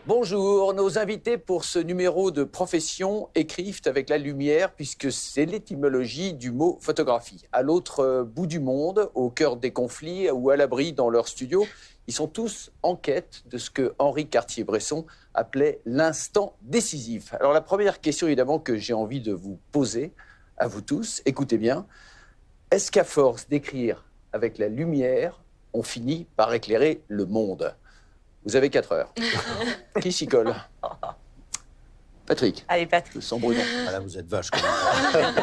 Bonjour, nos invités pour ce numéro de Profession écrivent avec la lumière puisque c'est l'étymologie du mot photographie. À l'autre bout du monde, au cœur des conflits ou à l'abri dans leur studio, ils sont tous en quête de ce que Henri Cartier-Bresson appelait l'instant décisif. Alors la première question évidemment que j'ai envie de vous poser à vous tous, écoutez bien, est-ce qu'à force d'écrire avec la lumière, on finit par éclairer le monde ? Vous avez 4 heures. Qui s'y colle? Patrick. Allez, Patrick. Le sang brûlant. Ah là, vous êtes vache quand même.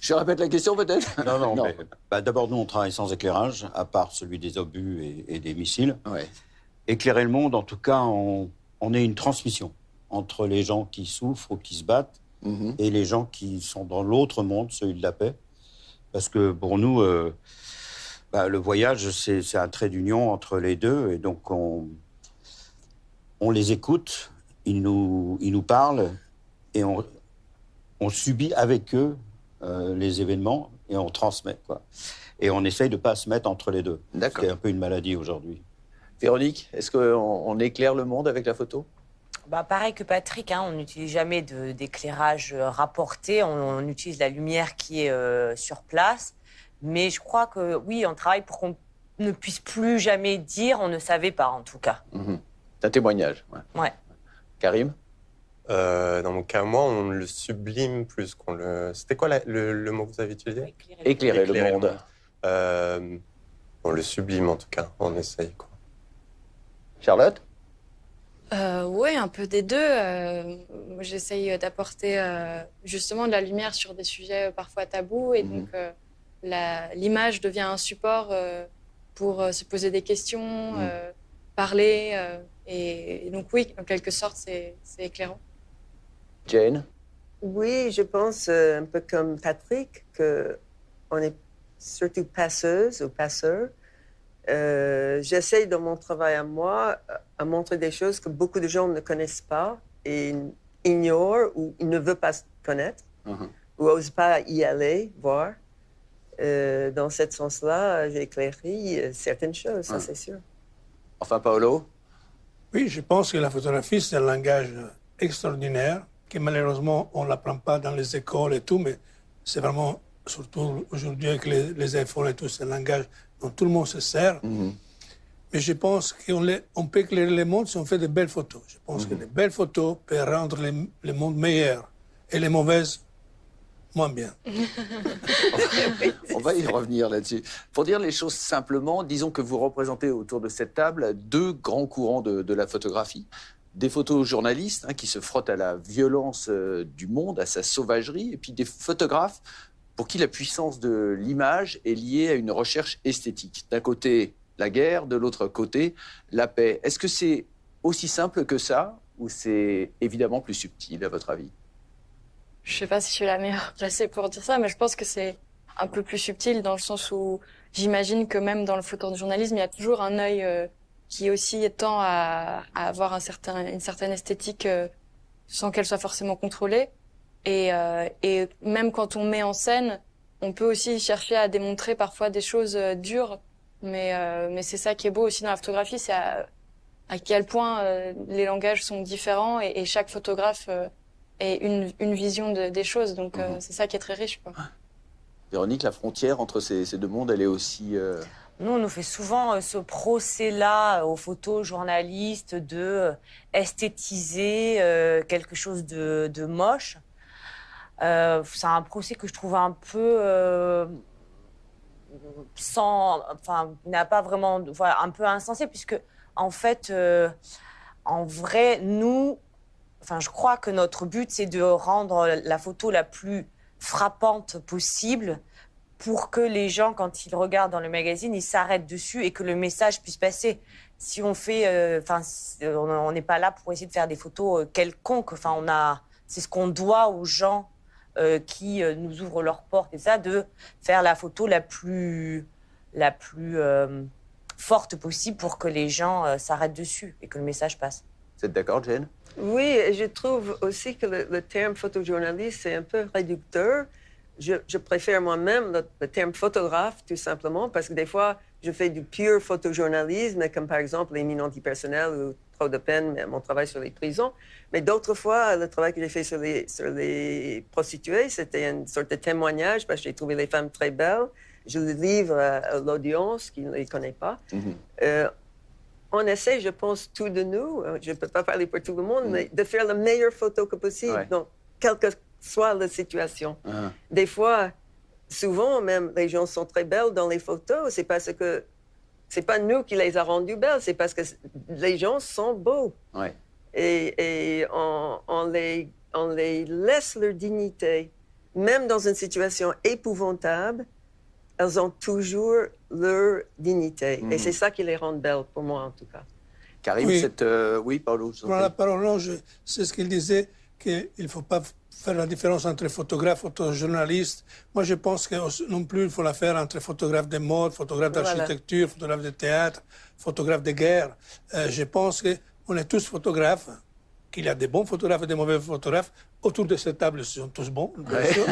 Je répète la question peut-être? Non. Mais, d'abord, nous, on travaille sans éclairage, à part celui des obus et des missiles. Ouais. Éclairer le monde, en tout cas, on est une transmission entre les gens qui souffrent ou qui se battent et les gens qui sont dans l'autre monde, celui de la paix. Parce que pour nous, le voyage, c'est un trait d'union entre les deux. Et donc, on les écoute, ils nous parlent et on subit avec eux les événements et on transmet, quoi. Et on essaye de ne pas se mettre entre les deux. D'accord. C'est un peu une maladie aujourd'hui. Véronique, est-ce qu'on éclaire le monde avec la photo? Pareil que Patrick, on n'utilise jamais d'éclairage rapporté, on utilise la lumière qui est sur place. Mais je crois que, oui, on travaille pour qu'on ne puisse plus jamais dire on ne savait pas, en tout cas. C'est un témoignage. Ouais. Karim? Dans mon cas, moi, on le sublime plus qu'on le... C'était quoi le mot que vous avez utilisé? Éclairer le monde. On le sublime, en tout cas. On essaye, quoi. Charlotte? Oui, un peu des deux. Moi, j'essaye d'apporter justement de la lumière sur des sujets parfois tabous. Et donc, l'image devient un support pour se poser des questions, parler. Et donc, oui, en quelque sorte, c'est éclairant. Jane? Oui, je pense un peu comme Patrick, qu'on est surtout passeuse ou passeur. J'essaye dans mon travail à moi à montrer des choses que beaucoup de gens ne connaissent pas et ignorent ou ils ne veulent pas connaître ou n'osent pas y aller, voir. Dans ce sens-là, j'ai éclairé certaines choses, ça c'est sûr. Enfin, Paolo? Oui, je pense que la photographie, c'est un langage extraordinaire, que malheureusement, on ne l'apprend pas dans les écoles et tout, mais c'est vraiment, surtout aujourd'hui avec les iPhones et tout, c'est un langage dont tout le monde se sert. Mais je pense qu'on peut éclairer le monde si on fait de belles photos. Je pense que les belles photos peuvent rendre le monde meilleur et les mauvaises, moins bien. On va y revenir là-dessus. Pour dire les choses simplement, disons que vous représentez autour de cette table 2 grands courants de la photographie. Des photojournalistes qui se frottent à la violence du monde, à sa sauvagerie, et puis des photographes pour qui la puissance de l'image est liée à une recherche esthétique. D'un côté, la guerre, de l'autre côté, la paix. Est-ce que c'est aussi simple que ça, ou c'est évidemment plus subtil, à votre avis? Je ne sais pas si je suis la meilleure placée pour dire ça, mais je pense que c'est un peu plus subtil dans le sens où j'imagine que même dans le photojournalisme, il y a toujours un œil qui aussi tend à avoir une certaine esthétique sans qu'elle soit forcément contrôlée. Et même quand on met en scène, on peut aussi chercher à démontrer parfois des choses dures. Mais c'est ça qui est beau aussi dans la photographie, c'est à quel point les langages sont différents et chaque photographe ait une vision des choses. Donc c'est ça qui est très riche, quoi. Véronique, la frontière entre ces 2 mondes, elle est aussi... Nous, on nous fait souvent ce procès-là aux photojournalistes de esthétiser quelque chose de moche. C'est un procès que je trouve un peu n'a pas vraiment, un peu insensé, puisque en fait, en vrai, je crois que notre but, c'est de rendre la photo la plus frappante possible pour que les gens, quand ils regardent dans le magazine, ils s'arrêtent dessus et que le message puisse passer. Si on fait, on n'est pas là pour essayer de faire des photos quelconques. C'est ce qu'on doit aux gens qui nous ouvrent leurs portes et ça, de faire la photo la plus forte possible pour que les gens s'arrêtent dessus et que le message passe. Vous êtes d'accord, Jane? Oui, et je trouve aussi que le terme photojournaliste, c'est un peu réducteur. Je préfère moi-même le terme photographe, tout simplement, parce que des fois, je fais du pur photojournalisme, comme par exemple les mines antipersonnelles ou Trop de peine, mon travail sur les prisons. Mais d'autres fois, le travail que j'ai fait sur les prostituées, c'était une sorte de témoignage parce que j'ai trouvé les femmes très belles. Je le livre à l'audience qui ne les connaît pas. On essaie, je pense, tous de nous, je ne peux pas parler pour tout le monde, mais de faire la meilleure photo que possible, donc, quelle que soit la situation. Des fois, souvent, même, les gens sont très belles dans les photos, c'est parce que c'est pas nous qui les a rendues belles, c'est parce que les gens sont beaux. Ouais. Et on les laisse leur dignité. Même dans une situation épouvantable, elles ont toujours leur dignité. Et c'est ça qui les rend belles, pour moi en tout cas. Karim, Oui. oui, Paolo. je vous en Voilà, prie. Paolo, c'est ce qu'il disait, qu'il ne faut pas faire la différence entre photographe et photojournaliste. Moi, je pense que non plus, il faut la faire entre photographe de mode, photographe d'architecture, photographe de théâtre, photographe de guerre. Je pense qu'on est tous photographes, qu'il y a des bons photographes et des mauvais photographes. Autour de cette table, ils sont tous bons, bien sûr.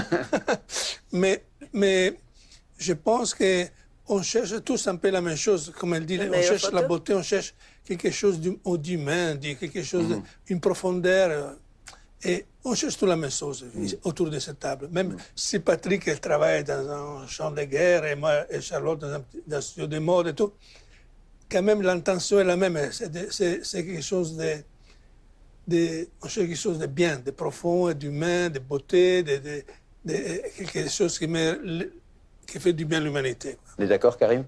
mais je pense qu'on cherche tous un peu la même chose. Comme elle dit, on cherche la beauté, on cherche quelque chose d'humain, quelque chose, une profondeur. Et on cherche tout la même chose autour de cette table. Même si Patrick elle travaille dans un champ de guerre et moi et Charlotte dans un studio de mode et tout, quand même l'intention est la même. C'est quelque chose on cherche quelque chose de bien, de profond, d'humain, de beauté, de quelque chose qui fait du bien à l'humanité. On est d'accord, Karim?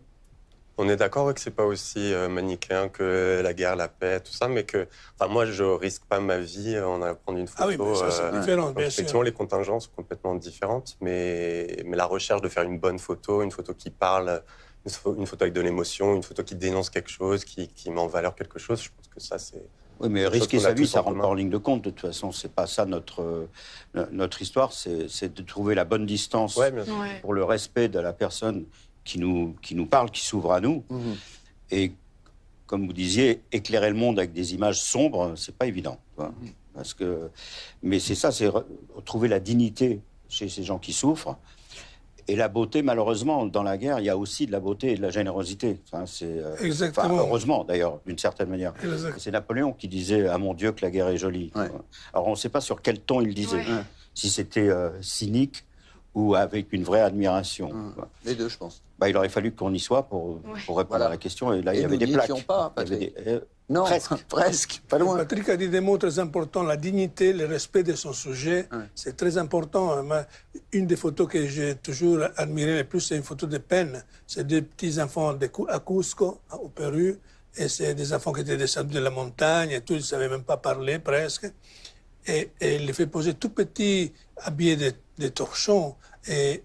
On est d'accord que c'est pas aussi manichéen que la guerre, la paix, tout ça, mais que, enfin, moi, je risque pas ma vie en allant prendre une photo. Ah oui, mais ça, c'est différent, donc, bien effectivement, sûr. les contingences sont complètement différentes, mais la recherche de faire une bonne photo, une photo qui parle, une photo avec de l'émotion, une photo qui dénonce quelque chose, qui met en valeur quelque chose, je pense que ça, c'est... Oui, mais chose risquer qu'on a sa vie, tous ça en rentre commun. pas en ligne de compte. De toute façon, c'est pas ça notre histoire. C'est de trouver la bonne distance Ouais, bien sûr. Ouais. pour le respect de la personne qui nous parle, qui s'ouvre à nous. Et comme vous disiez, éclairer le monde avec des images sombres, c'est pas évident. Parce que, mais c'est ça, c'est trouver la dignité chez ces gens qui souffrent. Et la beauté, malheureusement, dans la guerre, il y a aussi de la beauté et de la générosité. Enfin, Exactement. heureusement, d'ailleurs, d'une certaine manière. Exact. C'est Napoléon qui disait « Ah mon Dieu, que la guerre est jolie Ouais. ». Alors, on ne sait pas sur quel ton il disait. Ouais. Si c'était cynique ou avec une vraie admiration. quoi. Les deux, je pense. Bah, il aurait fallu qu'on y soit pour répondre Voilà. à la question. Et là, il Et y avait nous des n'y plaques. étions pas, Il y avait Patrick. Non, Presque. presque, pas loin. Patrick a dit des mots très importants, la dignité, le respect de son sujet, c'est très important. Une des photos que j'ai toujours admirées le plus, c'est une photo de peine. C'est deux petits enfants à Cusco, au Pérou, et c'est des enfants qui étaient descendus de la montagne et tout, ils ne savaient même pas parler presque. Et il les fait poser tout petits, habillés de torchons, et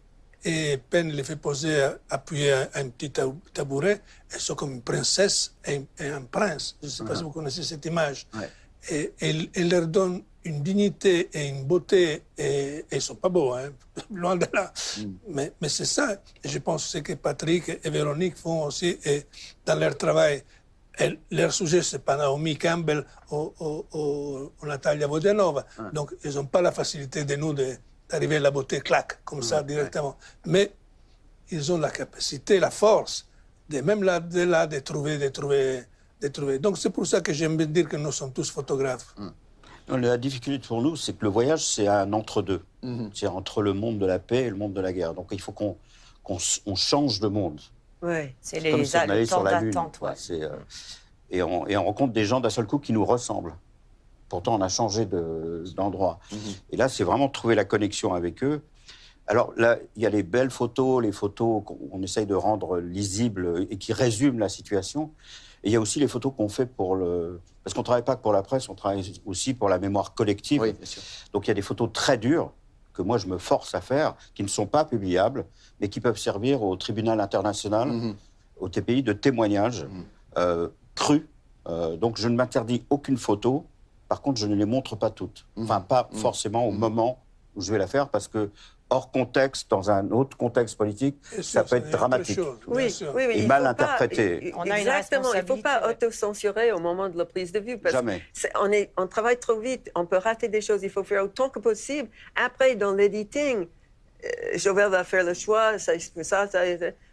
Penn les fait poser appuyés à un petit tabouret. Elles sont comme une princesse et un prince. Je ne sais pas si vous connaissez cette image. Ouais. Et elle leur donne une dignité et une beauté. Et ils ne sont pas beaux, hein, loin de là. Mais c'est ça. Et je pense que c'est que Patrick et Véronique font aussi et dans leur travail. Leur sujet, c'est pas Naomi Campbell ou Natalia Vodenova. Donc, ils n'ont pas la facilité de nous d'arriver à la beauté, clac, comme ça, directement. Mais ils ont la capacité, la force, même là, de trouver. Donc, c'est pour ça que j'aime bien dire que nous sommes tous photographes. Non, la difficulté pour nous, c'est que le voyage, c'est un entre-deux. C'est entre le monde de la paix et le monde de la guerre. Donc, il faut qu'on change de monde. Oui. C'est Comme si on allait le temps sur la Lune. d'attente. Ouais. Et on rencontre des gens d'un seul coup qui nous ressemblent. Pourtant, on a changé d'endroit. Et là, c'est vraiment trouver la connexion avec eux. Alors là, il y a les belles photos, les photos qu'on essaye de rendre lisibles et qui résument la situation. Et il y a aussi les photos qu'on fait parce qu'on ne travaille pas que pour la presse, on travaille aussi pour la mémoire collective. Oui, bien sûr. Donc il y a des photos très dures que moi je me force à faire, qui ne sont pas publiables, mais qui peuvent servir au tribunal international, au TPI, de témoignages crus. Donc je ne m'interdis aucune photo. Par contre, je ne les montre pas toutes. Enfin, pas forcément au moment où je vais la faire, parce que hors contexte, dans un autre contexte politique, ça peut être dramatique. Oui, Et il mal faut interprété. On a une exactement, il ne faut pas responsabilité, auto-censurer au moment de la prise de vue. Parce Jamais. on travaille trop vite, on peut rater des choses, il faut faire autant que possible. Après, dans l'editing, Joël va faire le choix,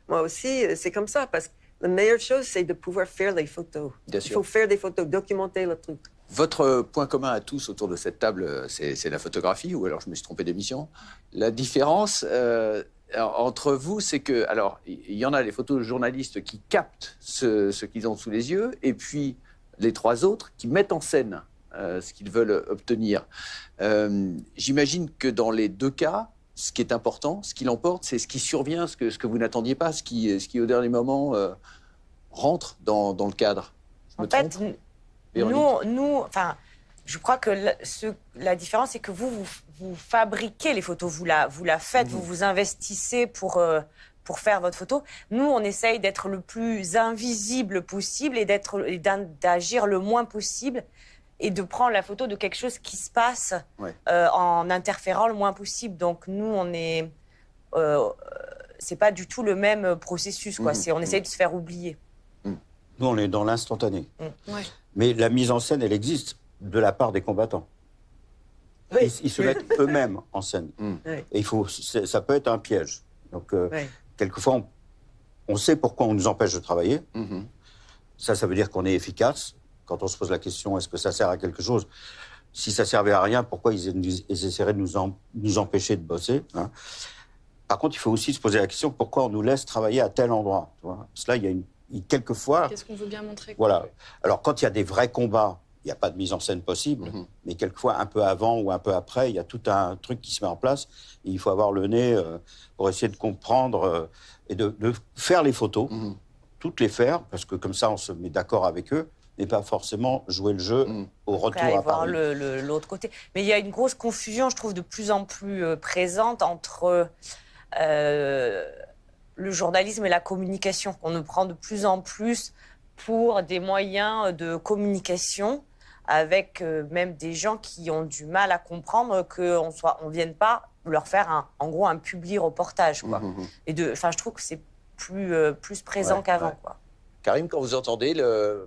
moi aussi, c'est comme ça, parce que La meilleure chose, c'est de pouvoir faire les photos. Bien Il sûr. faut faire des photos, documenter le truc. Votre point commun à tous autour de cette table, c'est la photographie, ou alors je me suis trompé d'émission. La différence entre vous, c'est que, alors, il y en a les photojournalistes qui captent ce qu'ils ont sous les yeux, et puis les trois autres qui mettent en scène ce qu'ils veulent obtenir. J'imagine que dans les deux cas, ce qui est important, ce qui l'emporte, c'est ce qui survient, ce que vous n'attendiez pas, ce qui au dernier moment rentre dans le cadre. Je me En fait, trompe, Véronique enfin, je crois que la différence, c'est que vous fabriquez les photos, vous la faites, vous vous investissez pour faire votre photo. Nous, on essaye d'être le plus invisible possible et d'agir le moins possible et de prendre la photo de quelque chose qui se passe en interférant le moins possible. Donc, nous, on est... c'est pas du tout le même processus, quoi. On essaye de se faire oublier. Nous, on est dans l'instantané. Ouais. Mais la mise en scène, elle existe de la part des combattants. Oui. Ils se mettent eux-mêmes en scène. Oui. Et ça peut être un piège. Donc, Oui. quelquefois, on sait pourquoi on nous empêche de travailler. Mhm. Ça veut dire qu'on est efficace. Quand on se pose la question, est-ce que ça sert à quelque chose? Si ça servait à rien, pourquoi ils essaieraient de nous empêcher de bosser, hein? Par contre, il faut aussi se poser la question, pourquoi on nous laisse travailler à tel endroit, tu vois? Parce que là, quelquefois... Qu'est-ce qu'on veut bien montrer, quoi. Voilà. Alors, quand il y a des vrais combats, il n'y a pas de mise en scène possible, mais quelquefois, un peu avant ou un peu après, il y a tout un truc qui se met en place. Et il faut avoir le nez pour essayer de comprendre et de faire les photos, toutes les faire, parce que comme ça, on se met d'accord avec eux, mais pas forcément jouer le jeu au Après, retour aller à voir Paris. l'autre côté. Mais il y a une grosse confusion, je trouve, de plus en plus présente entre le journalisme et la communication. On nous prend de plus en plus pour des moyens de communication avec même des gens qui ont du mal à comprendre qu'on ne vienne pas leur faire en gros un publi-reportage, quoi. Et je trouve que c'est plus présent qu'avant, quoi. Karim, quand vous entendez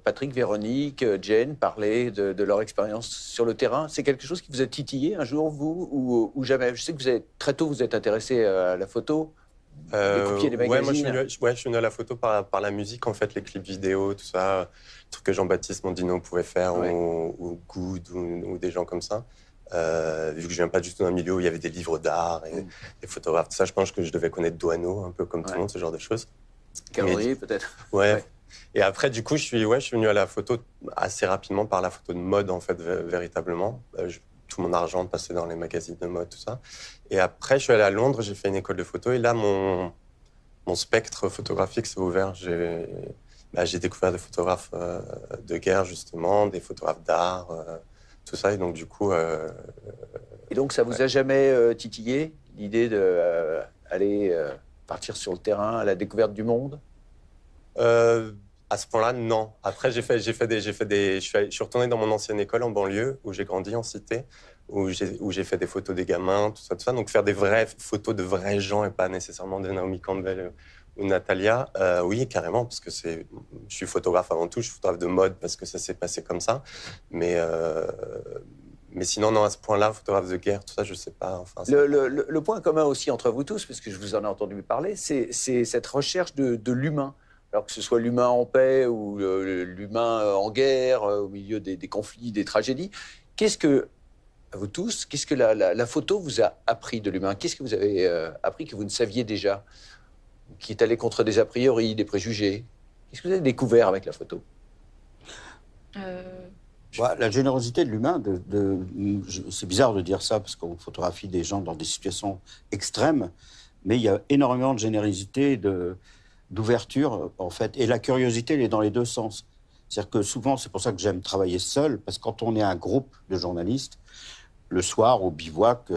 Patrick, Véronique, Jane parler de leur expérience sur le terrain, c'est quelque chose qui vous a titillé un jour, vous, ou jamais? Je sais que très tôt, vous êtes intéressé à la photo, les copier des magazines. Moi, je suis venu à la photo par la musique, en fait, les clips vidéo, tout ça, les trucs que Jean-Baptiste Mondino pouvait faire, ou Good, ou des gens comme ça. Vu que je viens pas du tout d'un milieu où il y avait des livres d'art et des photographes, tout ça, je pense que je devais connaître Doisneau, un peu comme tout le monde, ce genre de choses. Calendrier, peut-être. Ouais. Et après, du coup, je suis venu à la photo assez rapidement par la photo de mode, en fait, véritablement. Tout mon argent passait dans les magazines de mode, tout ça. Et après, je suis allé à Londres, j'ai fait une école de photo. Et là, mon spectre photographique s'est ouvert. J'ai découvert des photographes de guerre, justement, des photographes d'art, tout ça. Et donc, du coup... Et donc, ça vous a jamais titillé, l'idée d'aller partir sur le terrain à la découverte du monde? À ce point-là, non. Après, je suis retourné dans mon ancienne école en banlieue, où j'ai grandi en cité, où j'ai fait des photos des gamins, tout ça. Donc, faire des vraies photos de vrais gens et pas nécessairement de Naomi Campbell ou Natalia, oui, carrément, parce que je suis photographe avant tout, je suis photographe de mode parce que ça s'est passé comme ça. Mais sinon, non, à ce point-là, photographe de guerre, tout ça, je sais pas. Enfin, le point commun aussi entre vous tous, parce que je vous en ai entendu parler, c'est cette recherche de l'humain. Alors que ce soit l'humain en paix ou l'humain en guerre, au milieu des conflits, des tragédies. À vous tous, qu'est-ce que la photo vous a appris de l'humain? Qu'est-ce que vous avez appris que vous ne saviez déjà? Qui est allé contre des a priori, des préjugés? Qu'est-ce que vous avez découvert avec la photo? La générosité de l'humain, c'est bizarre de dire ça parce qu'on photographie des gens dans des situations extrêmes, mais il y a énormément de générosité, d'ouverture, en fait. Et la curiosité, elle est dans les deux sens. C'est-à-dire que souvent, c'est pour ça que j'aime travailler seul, parce que quand on est un groupe de journalistes, le soir, au bivouac,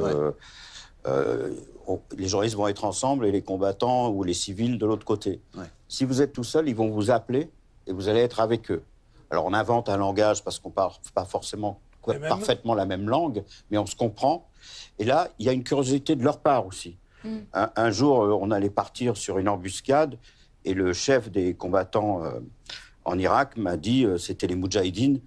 les journalistes vont être ensemble et les combattants ou les civils de l'autre côté. Ouais. Si vous êtes tout seul, ils vont vous appeler et vous allez être avec eux. Alors, on invente un langage parce qu'on ne parle pas forcément parfaitement la même langue, mais on se comprend. Et là, il y a une curiosité de leur part aussi. Un jour, on allait partir sur une embuscade et le chef des combattants en Irak m'a dit, c'était les Moudjahidines,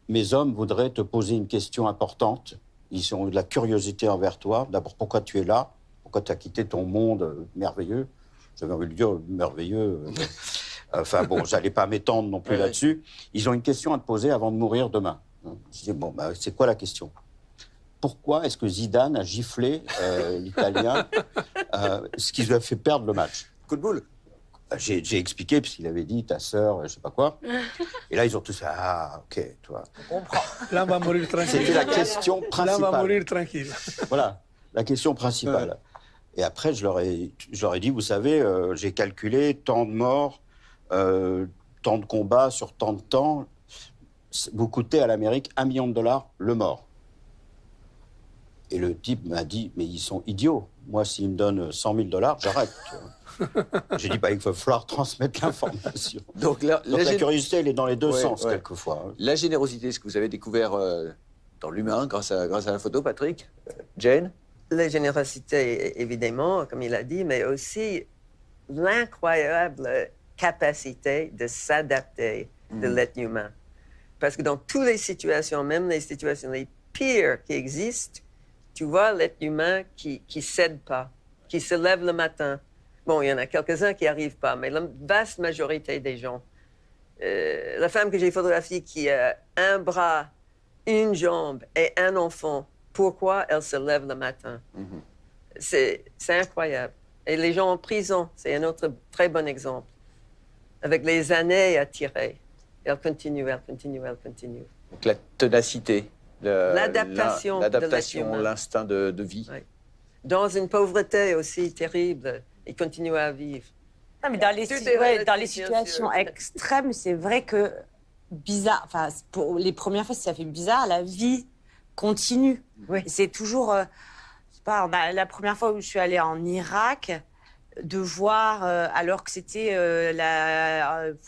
mes hommes voudraient te poser une question importante. Ils ont de la curiosité envers toi. D'abord, pourquoi tu es là? Pourquoi tu as quitté ton monde merveilleux? J'avais envie de dire merveilleux. Enfin bon, j'allais pas m'étendre non plus là-dessus. Ils ont une question à te poser avant de mourir demain. Je dis, bon, c'est quoi la question? Pourquoi est-ce que Zidane a giflé l'Italien, ce qui lui a fait perdre le match? Coup de boule. J'ai expliqué, puisqu'il avait dit ta sœur, je sais pas quoi. Et là, ils ont tous fait, ah, ok, toi. On comprend. Là, on va mourir tranquille. C'était la question Là, on principale. va mourir tranquille. Voilà, la question principale. Ouais. Et après, je leur ai dit, vous savez, j'ai calculé tant de morts, tant de combats sur tant de temps. Vous coûtez à l'Amérique $1 million le mort. Et le type m'a dit, mais ils sont idiots. Moi, s'ils me donnent $100 000, j'arrête. J'ai dit, il va falloir transmettre l'information. Donc, la curiosité, elle est dans les deux sens, ouais. quelquefois. Hein. La générosité, ce que vous avez découvert dans l'humain grâce à la photo, Patrick. Jane? La générosité, évidemment, comme il a dit, mais aussi l'incroyable capacité de s'adapter de l'être humain. Parce que dans toutes les situations, même les situations les pires qui existent, tu vois l'être humain qui ne cède pas, qui se lève le matin. Bon, il y en a quelques-uns qui n'y arrivent pas, mais la vaste majorité des gens. La femme que j'ai photographiée qui a un bras, une jambe et un enfant, pourquoi elle se lève le matin? C'est incroyable. Et les gens en prison, c'est un autre très bon exemple. Avec les années à tirer, elle continue, elle continue, elle continue. Donc la ténacité. L'adaptation de l'être L'adaptation, humain. l'instinct de vie. Oui. Dans une pauvreté aussi terrible, ils continuent à vivre. Non, mais dans les, Tout est ouais, relatif, dans les bien situations sûr. extrêmes, c'est vrai que bizarre. Enfin, pour les premières fois, ça fait bizarre. La vie continue. Oui. C'est toujours. Je sais pas. La première fois où je suis allée en Irak, de voir, alors que c'était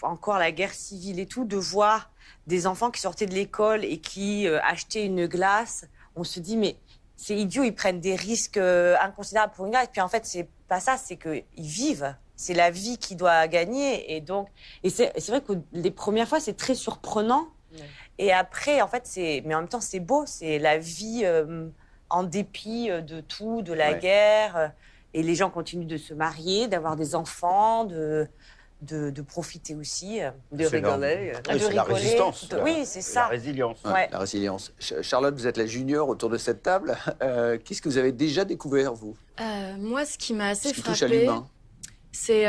encore la guerre civile et tout, de voir des enfants qui sortaient de l'école et qui achetaient une glace. On se dit, mais c'est idiot, ils prennent des risques inconsidérables pour une glace. Et puis en fait, c'est pas ça, c'est qu'ils vivent. C'est la vie qui doit gagner. Et donc, c'est vrai que les premières fois, c'est très surprenant. Ouais. Et après, en fait, mais en même temps, c'est beau. C'est la vie en dépit de tout, de la guerre. Et les gens continuent de se marier, d'avoir des enfants, de profiter aussi. De rigoler. Oui, c'est la résistance. Oui, c'est ça. La résilience. Ouais. La résilience. Charlotte, vous êtes la junior autour de cette table. Qu'est-ce que vous avez déjà découvert, vous? Moi, ce qui m'a assez Ce qui touche à frappé, l'humain. c'est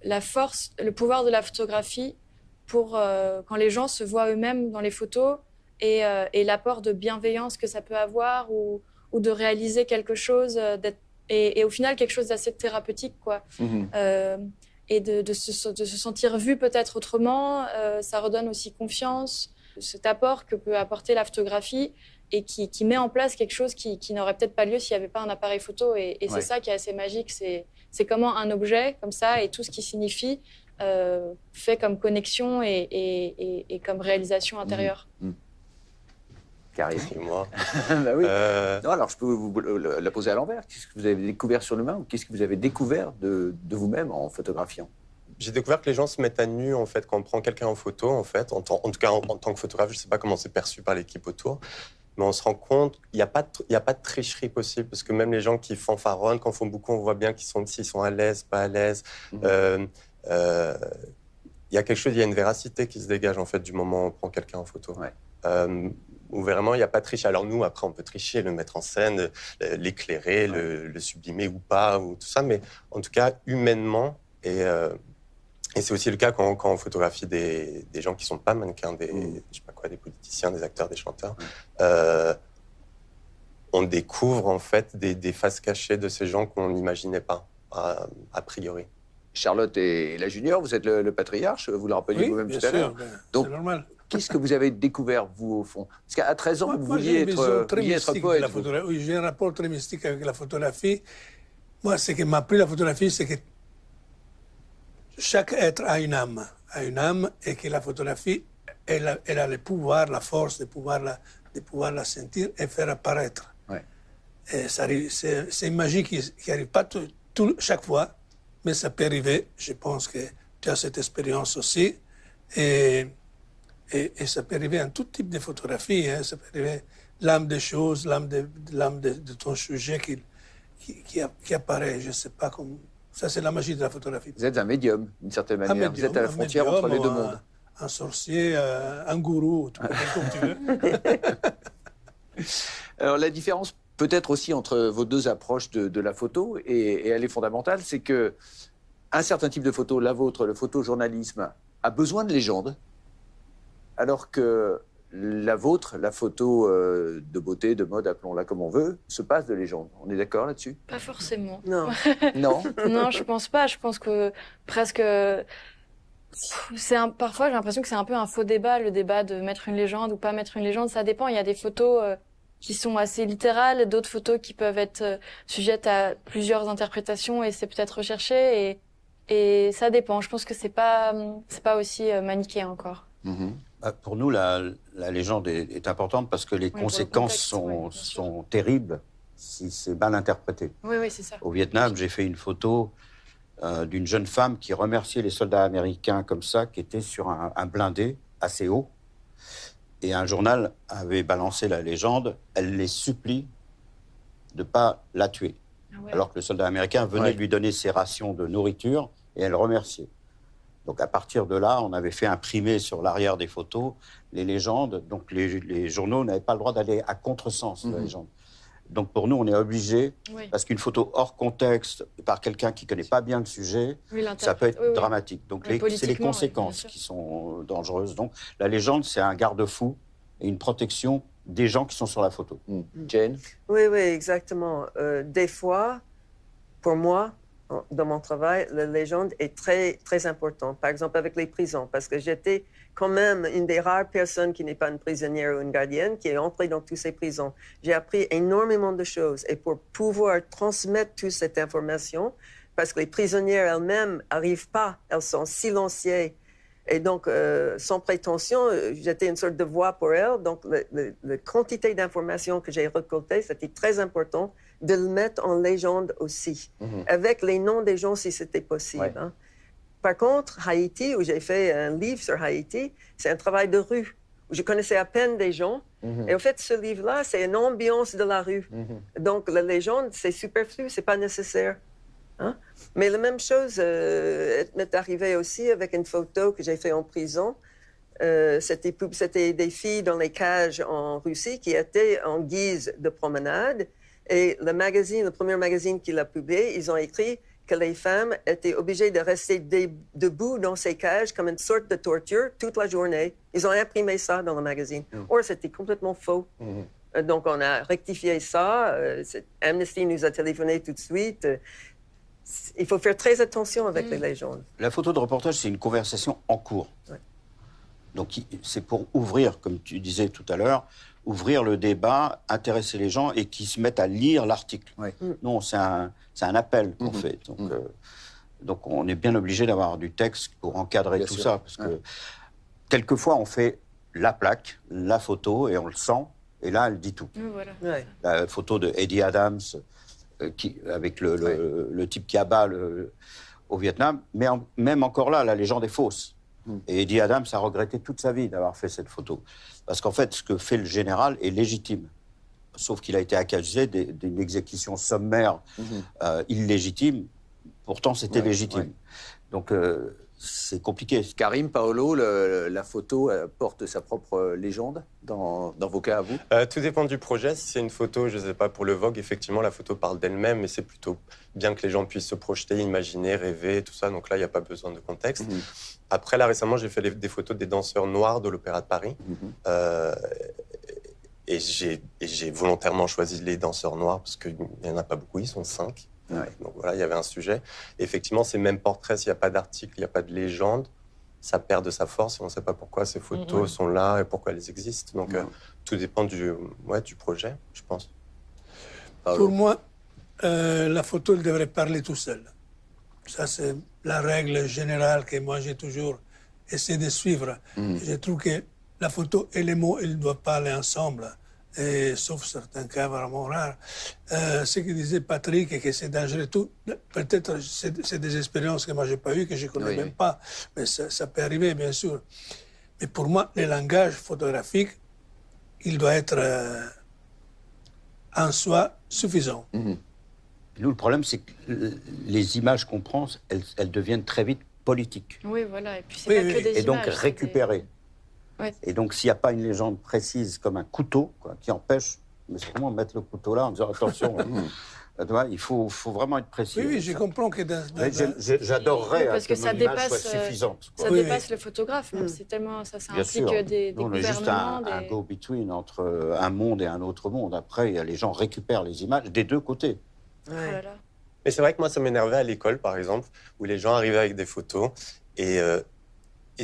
la force, le pouvoir de la photographie pour quand les gens se voient eux-mêmes dans les photos et l'apport de bienveillance que ça peut avoir ou de réaliser quelque chose, et au final quelque chose d'assez thérapeutique, quoi. Et de se sentir vu peut-être autrement, ça redonne aussi confiance, cet apport que peut apporter la photographie et qui met en place quelque chose qui n'aurait peut-être pas lieu s'il n'y avait pas un appareil photo. Et c'est ça qui est assez magique, c'est comment un objet comme ça et tout ce qui signifie fait comme connexion et comme réalisation intérieure. Carré. Moi. Bah oui. Non, alors je peux vous la poser à l'envers. Qu'est-ce que vous avez découvert sur l'humain ou qu'est-ce que vous avez découvert de vous-même en photographiant? J'ai découvert que les gens se mettent à nu en fait quand on prend quelqu'un en photo en fait. En tout cas en tant que photographe, je ne sais pas comment c'est perçu par l'équipe autour, mais on se rend compte qu'il n'y a pas de tricherie possible parce que même les gens qui fanfaronnent, quand on font beaucoup, on voit bien s'ils sont à l'aise, pas à l'aise. Il y a quelque chose, il y a une véracité qui se dégage en fait du moment où on prend quelqu'un en photo. Où vraiment il n'y a pas de triche. Alors nous, après, on peut tricher, le mettre en scène, l'éclairer, le sublimer ou pas, ou tout ça, mais en tout cas, humainement, et c'est aussi le cas quand on photographie des gens qui ne sont pas mannequins, je sais pas quoi, des politiciens, des acteurs, des chanteurs, on découvre en fait des faces cachées de ces gens qu'on n'imaginait pas, a priori. Charlotte est la junior, vous êtes le patriarche, vous le rappeliez vous-même tout à l'heure. Donc, c'est normal. Qu'est-ce que vous avez découvert, vous, au fond? Parce qu'à 13 ans, vous vouliez être poète. Oui, j'ai un rapport très mystique avec la photographie. Moi, ce qui m'a appris la photographie, c'est que chaque être a une âme, et que la photographie, elle a le pouvoir, la force de pouvoir la sentir et faire apparaître. Ouais. Et c'est une magie qui n'arrive pas chaque fois, mais ça peut arriver. Je pense que tu as cette expérience aussi. Et ça peut arriver en tout type de photographie. Ça peut arriver l'âme des choses, l'âme de ton sujet qui apparaît. Je ne sais pas Ça, c'est la magie de la photographie. Vous êtes un médium, d'une certaine Un manière. médium, Vous êtes à la un frontière médium entre les ou deux mondes. Un sorcier, un gourou, tout comme tu veux. Alors la différence peut-être aussi entre vos deux approches de la photo, et elle est fondamentale, c'est que un certain type de photo, la vôtre, le photojournalisme, a besoin de légende, alors que la vôtre, la photo de beauté, de mode, appelons-la comme on veut, se passe de légende. On est d'accord là-dessus? Pas forcément. Non. Non. Non, je pense pas. Je pense que presque parfois j'ai l'impression que c'est un peu un faux débat, le débat de mettre une légende ou pas mettre une légende. Ça dépend. Il y a des photos qui sont assez littérales, d'autres photos qui peuvent être sujettes à plusieurs interprétations et c'est peut-être recherché et ça dépend. Je pense que c'est pas aussi manichéen encore. Pour nous, la légende est importante parce que les pour le conséquences contexte, bien sûr. sont terribles si c'est mal interprété. Oui, c'est ça. Au Vietnam, j'ai fait une photo d'une jeune femme qui remerciait les soldats américains comme ça, qui était sur un blindé assez haut. Et un journal avait balancé la légende, elle les supplie de ne pas la tuer. Ah ouais. Alors que le soldat américain venait de lui donner ses rations de nourriture et elle remerciait. Donc à partir de là, on avait fait imprimer sur l'arrière des photos les légendes. Donc les journaux n'avaient pas le droit d'aller à contresens de la légende. Donc pour nous, on est obligé, parce qu'une photo hors contexte, par quelqu'un qui ne connaît pas bien le sujet, ça peut être dramatique. Donc c'est les conséquences qui sont dangereuses. Donc la légende, c'est un garde-fou et une protection des gens qui sont sur la photo. Jane? Oui, exactement. Des fois, pour moi, dans mon travail, la légende est très, très importante. Par exemple, avec les prisons, parce que j'étais quand même une des rares personnes qui n'est pas une prisonnière ou une gardienne qui est entrée dans toutes ces prisons. J'ai appris énormément de choses. Et pour pouvoir transmettre toute cette information, parce que les prisonnières elles-mêmes n'arrivent pas, elles sont silencieuses. Et donc, sans prétention, j'étais une sorte de voix pour elles. Donc, la quantité d'informations que j'ai récoltées, c'était très important de le mettre en légende aussi, avec les noms des gens si c'était possible. Hein. Par contre, Haïti, où j'ai fait un livre sur Haïti, c'est un travail de rue, où je connaissais à peine des gens. Et en fait, ce livre-là, c'est une ambiance de la rue. Donc, la légende, c'est superflu, c'est pas nécessaire. Hein? Mais la même chose m'est arrivée aussi avec une photo que j'ai faite en prison. C'était des filles dans les cages en Russie qui étaient en guise de promenade. Et le premier magazine qui l'a publié, ils ont écrit que les femmes étaient obligées de rester debout dans ces cages comme une sorte de torture toute la journée. Ils ont imprimé ça dans le magazine. Or, c'était complètement faux. Donc, on a rectifié ça. Amnesty nous a téléphoné tout de suite. Il faut faire très attention avec les légendes. La photo de reportage, c'est une conversation en cours. Donc, c'est pour ouvrir, comme tu disais tout à l'heure, ouvrir le débat, intéresser les gens et qu'ils se mettent à lire l'article. Non, c'est un appel qu'on fait. Donc, on est bien obligé d'avoir du texte pour encadrer tout ça. Parce que quelquefois, on fait la plaque, la photo, et on le sent. Et là, elle dit tout. La photo de Eddie Adams, avec le type qui abat au Vietnam. Mais même encore là, la légende est fausse. Et Eddie Adams a regretté toute sa vie d'avoir fait cette photo. Parce qu'en fait, ce que fait le général est légitime. Sauf qu'il a été accusé d'une exécution sommaire illégitime. Pourtant, c'était légitime. Donc, c'est compliqué. Karim, Paolo, la photo porte sa propre légende dans vos cas à vous? Tout dépend du projet. Si c'est une photo, je ne sais pas, pour le Vogue, effectivement, la photo parle d'elle-même, mais c'est plutôt bien que les gens puissent se projeter, imaginer, rêver, tout ça. Donc là, il n'y a pas besoin de contexte. Après, là, récemment, j'ai fait des photos des danseurs noirs de l'Opéra de Paris. Et j'ai volontairement choisi les danseurs noirs parce qu'il n'y en a pas beaucoup, ils sont 5. Donc voilà, il y avait un sujet. Et effectivement, ces mêmes portraits, s'il n'y a pas d'article, il n'y a pas de légende, ça perd de sa force et on ne sait pas pourquoi ces photos sont là et pourquoi elles existent. Donc tout dépend du projet, je pense. Pour moi, la photo, elle devrait parler tout seul. Ça, c'est la règle générale que moi, j'ai toujours essayé de suivre. Je trouve que la photo et les mots, ils doivent parler ensemble. Et, sauf certains cas vraiment rares. Ce que disait Patrick, et que c'est dangereux, peut-être c'est des expériences que moi je n'ai pas eues, que je ne connais même pas, mais ça peut arriver, bien sûr. Mais pour moi, le langage photographique, il doit être en soi suffisant. Nous, le problème, c'est que les images qu'on prend, elles deviennent très vite politiques. Oui, voilà. Et puis, c'est Oui, pas oui. que des Et donc images, c'est récupérées. Ouais. Et donc, s'il n'y a pas une légende précise comme un couteau, quoi, qui empêche, mais c'est vraiment mettre le couteau là en disant attention, tu vois, il faut vraiment être précis. Oui, je comprends que Mais j'adorerais Oui, parce que que ça mon image dépasse, soit suffisante. Ça Oui, dépasse oui. le photographe. Même. C'est tellement, ça Bien implique sûr. des Nous, on est juste gouvernements. un des... go-between entre un monde et un autre monde. Après, les gens récupèrent les images des deux côtés. Oh là là. Mais c'est vrai que moi, ça m'énervait à l'école, par exemple, où les gens arrivaient avec des photos et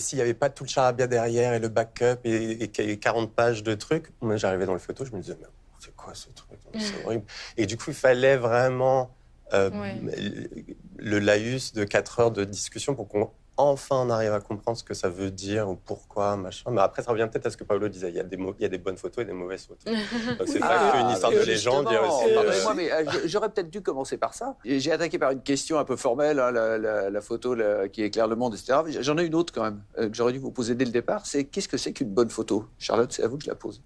s'il n'y avait pas tout le charabia derrière et le backup et 40 pages de trucs, moi, j'arrivais dans les photos, je me disais, mais c'est quoi ce truc? C'est horrible. Et du coup, il fallait vraiment le laïus de 4 heures de discussion pour qu'on enfin on arrive à comprendre ce que ça veut dire ou pourquoi, machin. Mais après, ça revient peut-être à ce que Paolo disait. Il y a des bonnes photos et des mauvaises photos. Donc c'est pas qu'une histoire de légende. Il y a aussi, Pardonnez-moi, mais j'aurais peut-être dû commencer par ça. Et j'ai attaqué par une question un peu formelle, hein, la photo qui éclaire le monde, etc. J'en ai une autre quand même, que j'aurais dû vous poser dès le départ. C'est qu'est-ce que c'est qu'une bonne photo? Charlotte, c'est à vous que je la pose.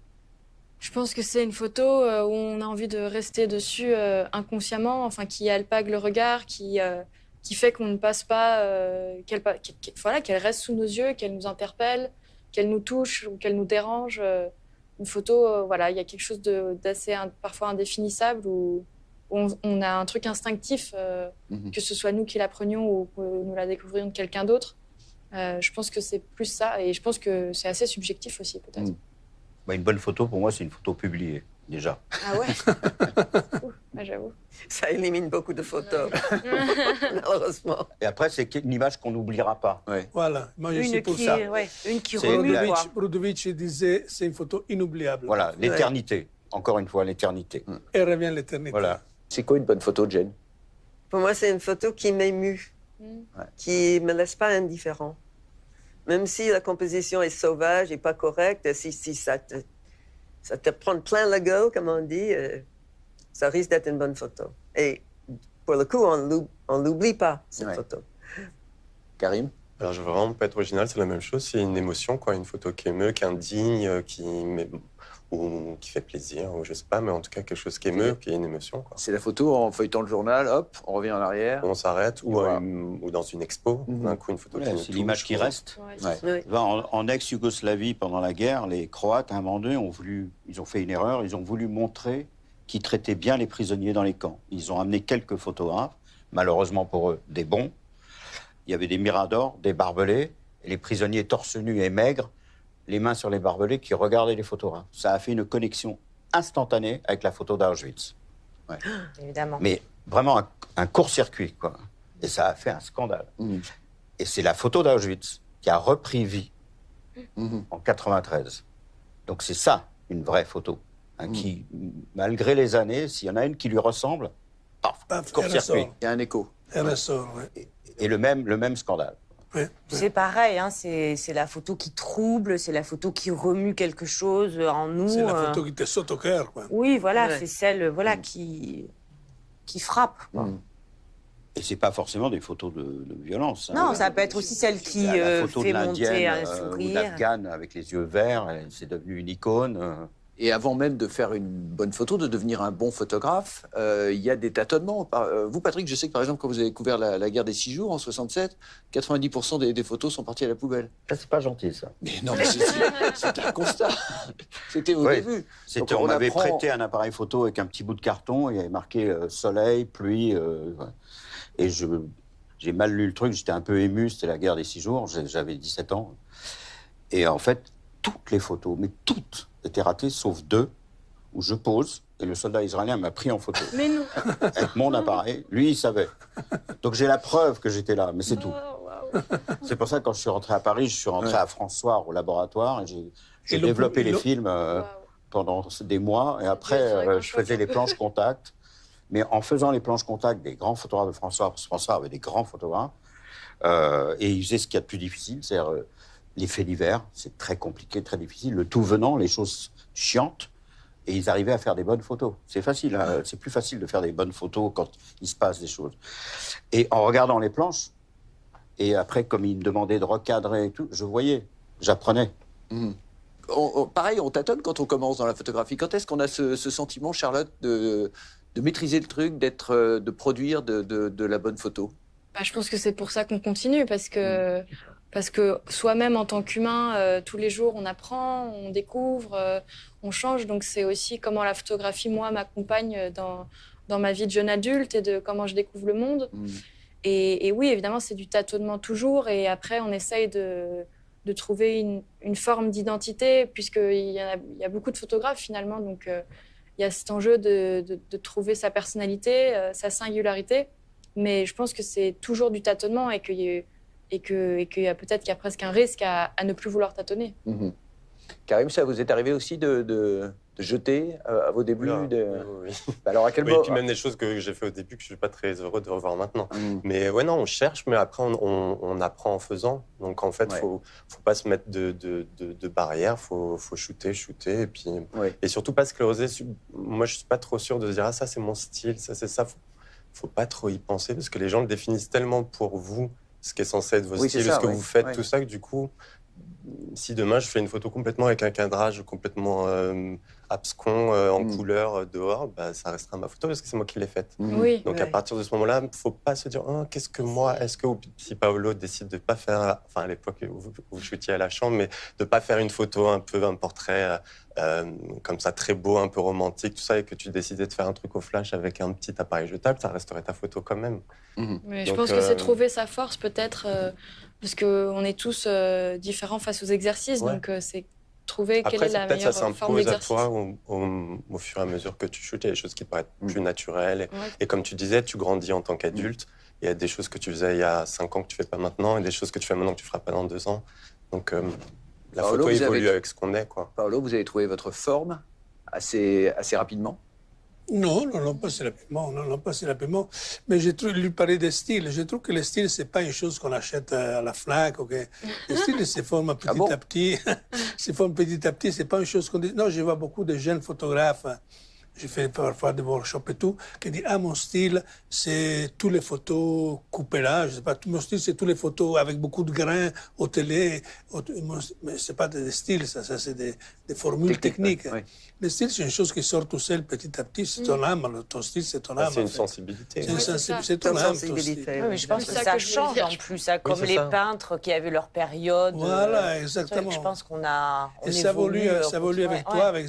Je pense que c'est une photo où on a envie de rester dessus inconsciemment, enfin qui alpague le regard, qui fait qu'on ne passe pas, qu'elle reste sous nos yeux, qu'elle nous interpelle, qu'elle nous touche ou qu'elle nous dérange. Une photo, voilà, il y a quelque chose d'assez parfois indéfinissable où on a un truc instinctif, que ce soit nous qui la prenions ou que nous la découvrions de quelqu'un d'autre. Je pense que c'est plus ça et je pense que c'est assez subjectif aussi peut-être. Bah, une bonne photo, pour moi, c'est une photo publiée, déjà. Ah ouais. J'avoue. Ça élimine beaucoup de photos, malheureusement. Et après, c'est une image qu'on n'oubliera pas. Voilà, moi je suis pour ça. Une qui C'est remue, la- quoi. Brodovic disait c'est une photo inoubliable. Voilà, l'éternité. Encore une fois, l'éternité. Et revient l'éternité. Voilà. C'est quoi une bonne photo, Jen? Pour moi, c'est une photo qui m'émue, qui me laisse pas indifférent. Même si la composition est sauvage et pas correcte, si ça te prend plein la gueule, comme on dit, ça risque d'être une bonne photo. Et pour le coup, on l'oublie pas, cette photo. Karim? Alors, je veux vraiment pas être original, c'est la même chose. C'est une émotion, quoi. Une photo qui émeut, qui indigne, ou qui fait plaisir, ou je sais pas, mais en tout cas, quelque chose qui émeut, qui est une émotion, quoi. C'est la photo en feuilletant le journal, hop, on revient en arrière. On s'arrête, ou, Voilà. ou dans une expo, d'un coup, une photo qui nous C'est touche, l'image qui quoi. reste. Ouais. Ouais. Oui. En ex-Yougoslavie, pendant la guerre, les Croates, à un moment donné, ils ont fait une erreur. Ils ont voulu montrer qu'ils traitaient bien les prisonniers dans les camps. Ils ont amené quelques photographes, malheureusement pour eux, des bons. Il y avait des miradors, des barbelés, et les prisonniers torse nus et maigres, les mains sur les barbelés, qui regardaient les photographes. Ça a fait une connexion instantanée avec la photo d'Auschwitz. Évidemment. Mais vraiment un court-circuit, quoi. Et ça a fait un scandale. Et c'est la photo d'Auschwitz qui a repris vie en 93. Donc c'est ça, une vraie photo. Qui, malgré les années, s'il y en a une qui lui ressemble, paf, Paf, court-circuit. elle ressort. Il y a un écho. Elle ressort, oui. Et le même scandale. Ouais. C'est pareil, hein, c'est la photo qui trouble, c'est la photo qui remue quelque chose en nous. C'est la photo qui te saute au cœur, quoi. Oui, voilà, Ouais. c'est celle qui frappe. quoi. Et c'est pas forcément des photos de violence. hein. Non, ça peut être aussi celle qui La photo fait de monter l'Indienne un ou sourire. l'Afghane avec les yeux verts, c'est devenu une icône. Et avant même de faire une bonne photo, de devenir un bon photographe, il y a des tâtonnements. Vous, Patrick, je sais que par exemple, quand vous avez couvert la guerre des 6 jours en 67, 90% des photos sont parties à la poubelle. Ça, c'est pas gentil, ça. Mais non, mais c'est un constat. C'était au Oui. début. C'était, Donc, on m'avait apprend- prêté un appareil photo avec un petit bout de carton, il y avait marqué soleil, pluie. Et j'ai mal lu le truc, j'étais un peu ému, c'était la guerre des 6 jours, j'avais 17 ans. Et en fait, toutes les photos, mais toutes, étaient ratées, sauf 2, où je pose, et le soldat israélien m'a pris en photo. Mais non. Avec mon appareil, lui, il savait. Donc j'ai la preuve que j'étais là, mais c'est tout. Waouh. C'est pour ça que quand je suis rentré à Paris, je suis rentré à François, au laboratoire, et j'ai Et le- développé les le- films pendant des mois, et après, je faisais les planches contact. Mais en faisant les planches contact des grands photographes de François, parce que François avait des grands photographes, et il faisait ce qu'il y a de plus difficile, c'est-à-dire les faits divers, c'est très compliqué, très difficile, le tout venant, les choses chiantes, et ils arrivaient à faire des bonnes photos. C'est facile, hein, c'est plus facile de faire des bonnes photos quand il se passe des choses. Et en regardant les planches, et après, comme il me demandait de recadrer et tout, je voyais, j'apprenais. Pareil, on tâtonne quand on commence dans la photographie. Quand est-ce qu'on a ce sentiment, Charlotte, de maîtriser le truc, de produire de la bonne photo? Bah, je pense que c'est pour ça qu'on continue, parce que soi-même, en tant qu'humain, tous les jours, on apprend, on découvre, on change. Donc, c'est aussi comment la photographie, moi, m'accompagne dans ma vie de jeune adulte et de comment je découvre le monde. Et oui, évidemment, c'est du tâtonnement toujours. Et après, on essaye de trouver une forme d'identité, puisqu'il y a beaucoup de photographes, finalement. Donc, il y a cet enjeu de trouver sa personnalité, sa singularité. Mais je pense que c'est toujours du tâtonnement et qu'il y a peut-être qu'il y a presque un risque à ne plus vouloir tâtonner. Karim, ça vous est arrivé aussi de jeter à vos débuts Oui. Alors, à quel Oui, moment et puis même des choses que j'ai fait au début que je suis pas très heureux de revoir maintenant. Mais ouais, non, on cherche, mais après, on apprend en faisant. Donc, en fait, faut pas se mettre de barrières, faut shooter, et puis... Et surtout pas scléroser. Moi, je suis pas trop sûr de se dire, ah, ça, c'est mon style, ça, c'est ça. Faut pas trop y penser, parce que les gens le définissent tellement pour vous, ce qui est censé être vos styles, ce que vous faites, tout ça, que du coup, si demain je fais une photo complètement avec un cadrage complètement abscon, en couleur, dehors, bah, ça restera ma photo parce que c'est moi qui l'ai faite. Donc à partir de ce moment-là, il ne faut pas se dire oh, qu'est-ce que moi, est-ce que si Paolo décide de ne pas faire, enfin à l'époque où vous shootiez à la chambre, mais de ne pas faire une photo un portrait comme ça très beau, un peu romantique, tout ça, et que tu décidais de faire un truc au flash avec un petit appareil jetable, ça resterait ta photo quand même. Oui, je pense que c'est trouver sa force peut-être, parce qu'on est tous différents face aux exercices, donc c'est trouver quelle est la meilleure forme d'exercice. Après, ça s'impose à toi au fur et à mesure que tu shootes. Il y a des choses qui paraissent plus naturelles. Et comme tu disais, tu grandis en tant qu'adulte. Il y a des choses que tu faisais il y a 5 ans que tu ne fais pas maintenant, et des choses que tu fais maintenant que tu ne feras pas dans 2 ans. Donc la photo évolue avec ce qu'on est, quoi. Paolo, vous avez trouvé votre forme assez rapidement? Non, pas si rapidement. Non, pas si rapidement. Mais j'ai lui parler des styles. Je trouve que le style, c'est pas une chose qu'on achète à la Fnac. Okay? Le style se forme petit à petit. Se forme petit à petit. C'est pas une chose qu'on dit. Non, je vois beaucoup de jeunes photographes. J'ai fait parfois des workshops et tout, qui disent ah, mon style, c'est toutes les photos coupées là. Je sais pas, mon style, c'est toutes les photos avec beaucoup de grains au télé. Mais c'est pas des styles, ça c'est des formules techniques. Le style, c'est une chose qui sort tout seul petit à petit. C'est ton âme. Ton style, c'est ton âme. C'est une sensibilité. C'est ton âme. Oui, je pense que ça change en plus, comme les peintres qui avaient leur période. Voilà, exactement. Je pense qu'on a. Et ça évolue avec toi, avec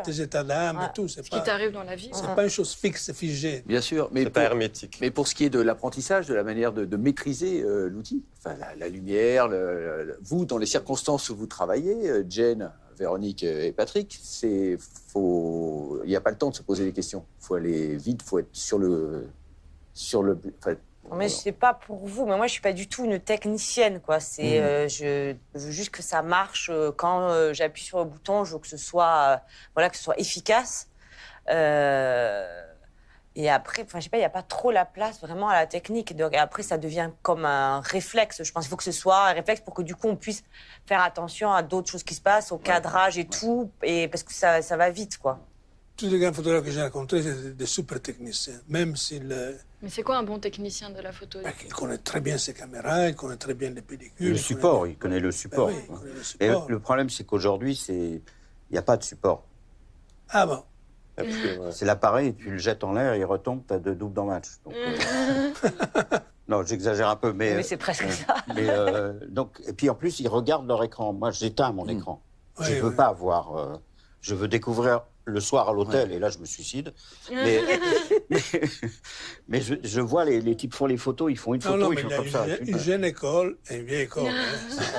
tes états d'âme et tout. Ce qui t'arrive dans la vie. C'est pas une chose fixe, figée. Bien sûr, mais c'est pas hermétique. Mais pour ce qui est de l'apprentissage, de la manière de maîtriser l'outil, enfin la lumière, vous dans les circonstances où vous travaillez, Jane, Véronique et Patrick, il n'y a pas le temps de se poser des questions. Il faut aller vite, il faut être sur le. Mais je sais pas pour vous, mais moi je suis pas du tout une technicienne, quoi. C'est, je veux juste que ça marche. Quand j'appuie sur le bouton, je veux que ce soit, que ce soit efficace. Et après, je sais pas, il y a pas trop la place vraiment à la technique. Donc après, ça devient comme un réflexe. Je pense qu'il faut que ce soit un réflexe pour que du coup on puisse faire attention à d'autres choses qui se passent, au cadrage et tout, et parce que ça va vite, quoi. Tous les grands photographes que j'ai rencontrés, c'est des super techniciens, même s'ils... Mais c'est quoi un bon technicien de la photo? Il connaît très bien ses caméras, il connaît très bien les pellicules. Le support, il connaît le support. Oui, il connaît le support. Et le problème, c'est qu'aujourd'hui, il n'y a pas de support. Ah bon? C'est l'appareil, tu le jettes en l'air, il retombe, tu as 2 doubles dans le match. Donc, non, j'exagère un peu, mais c'est presque ça. Et puis en plus, ils regardent leur écran. Moi, j'éteins mon écran. Je ne veux pas avoir... je veux découvrir le soir à l'hôtel, et là, je me suicide. Mais je vois les types font les photos, ils font une photo, ils font comme ça. Une jeune école et une vieille école.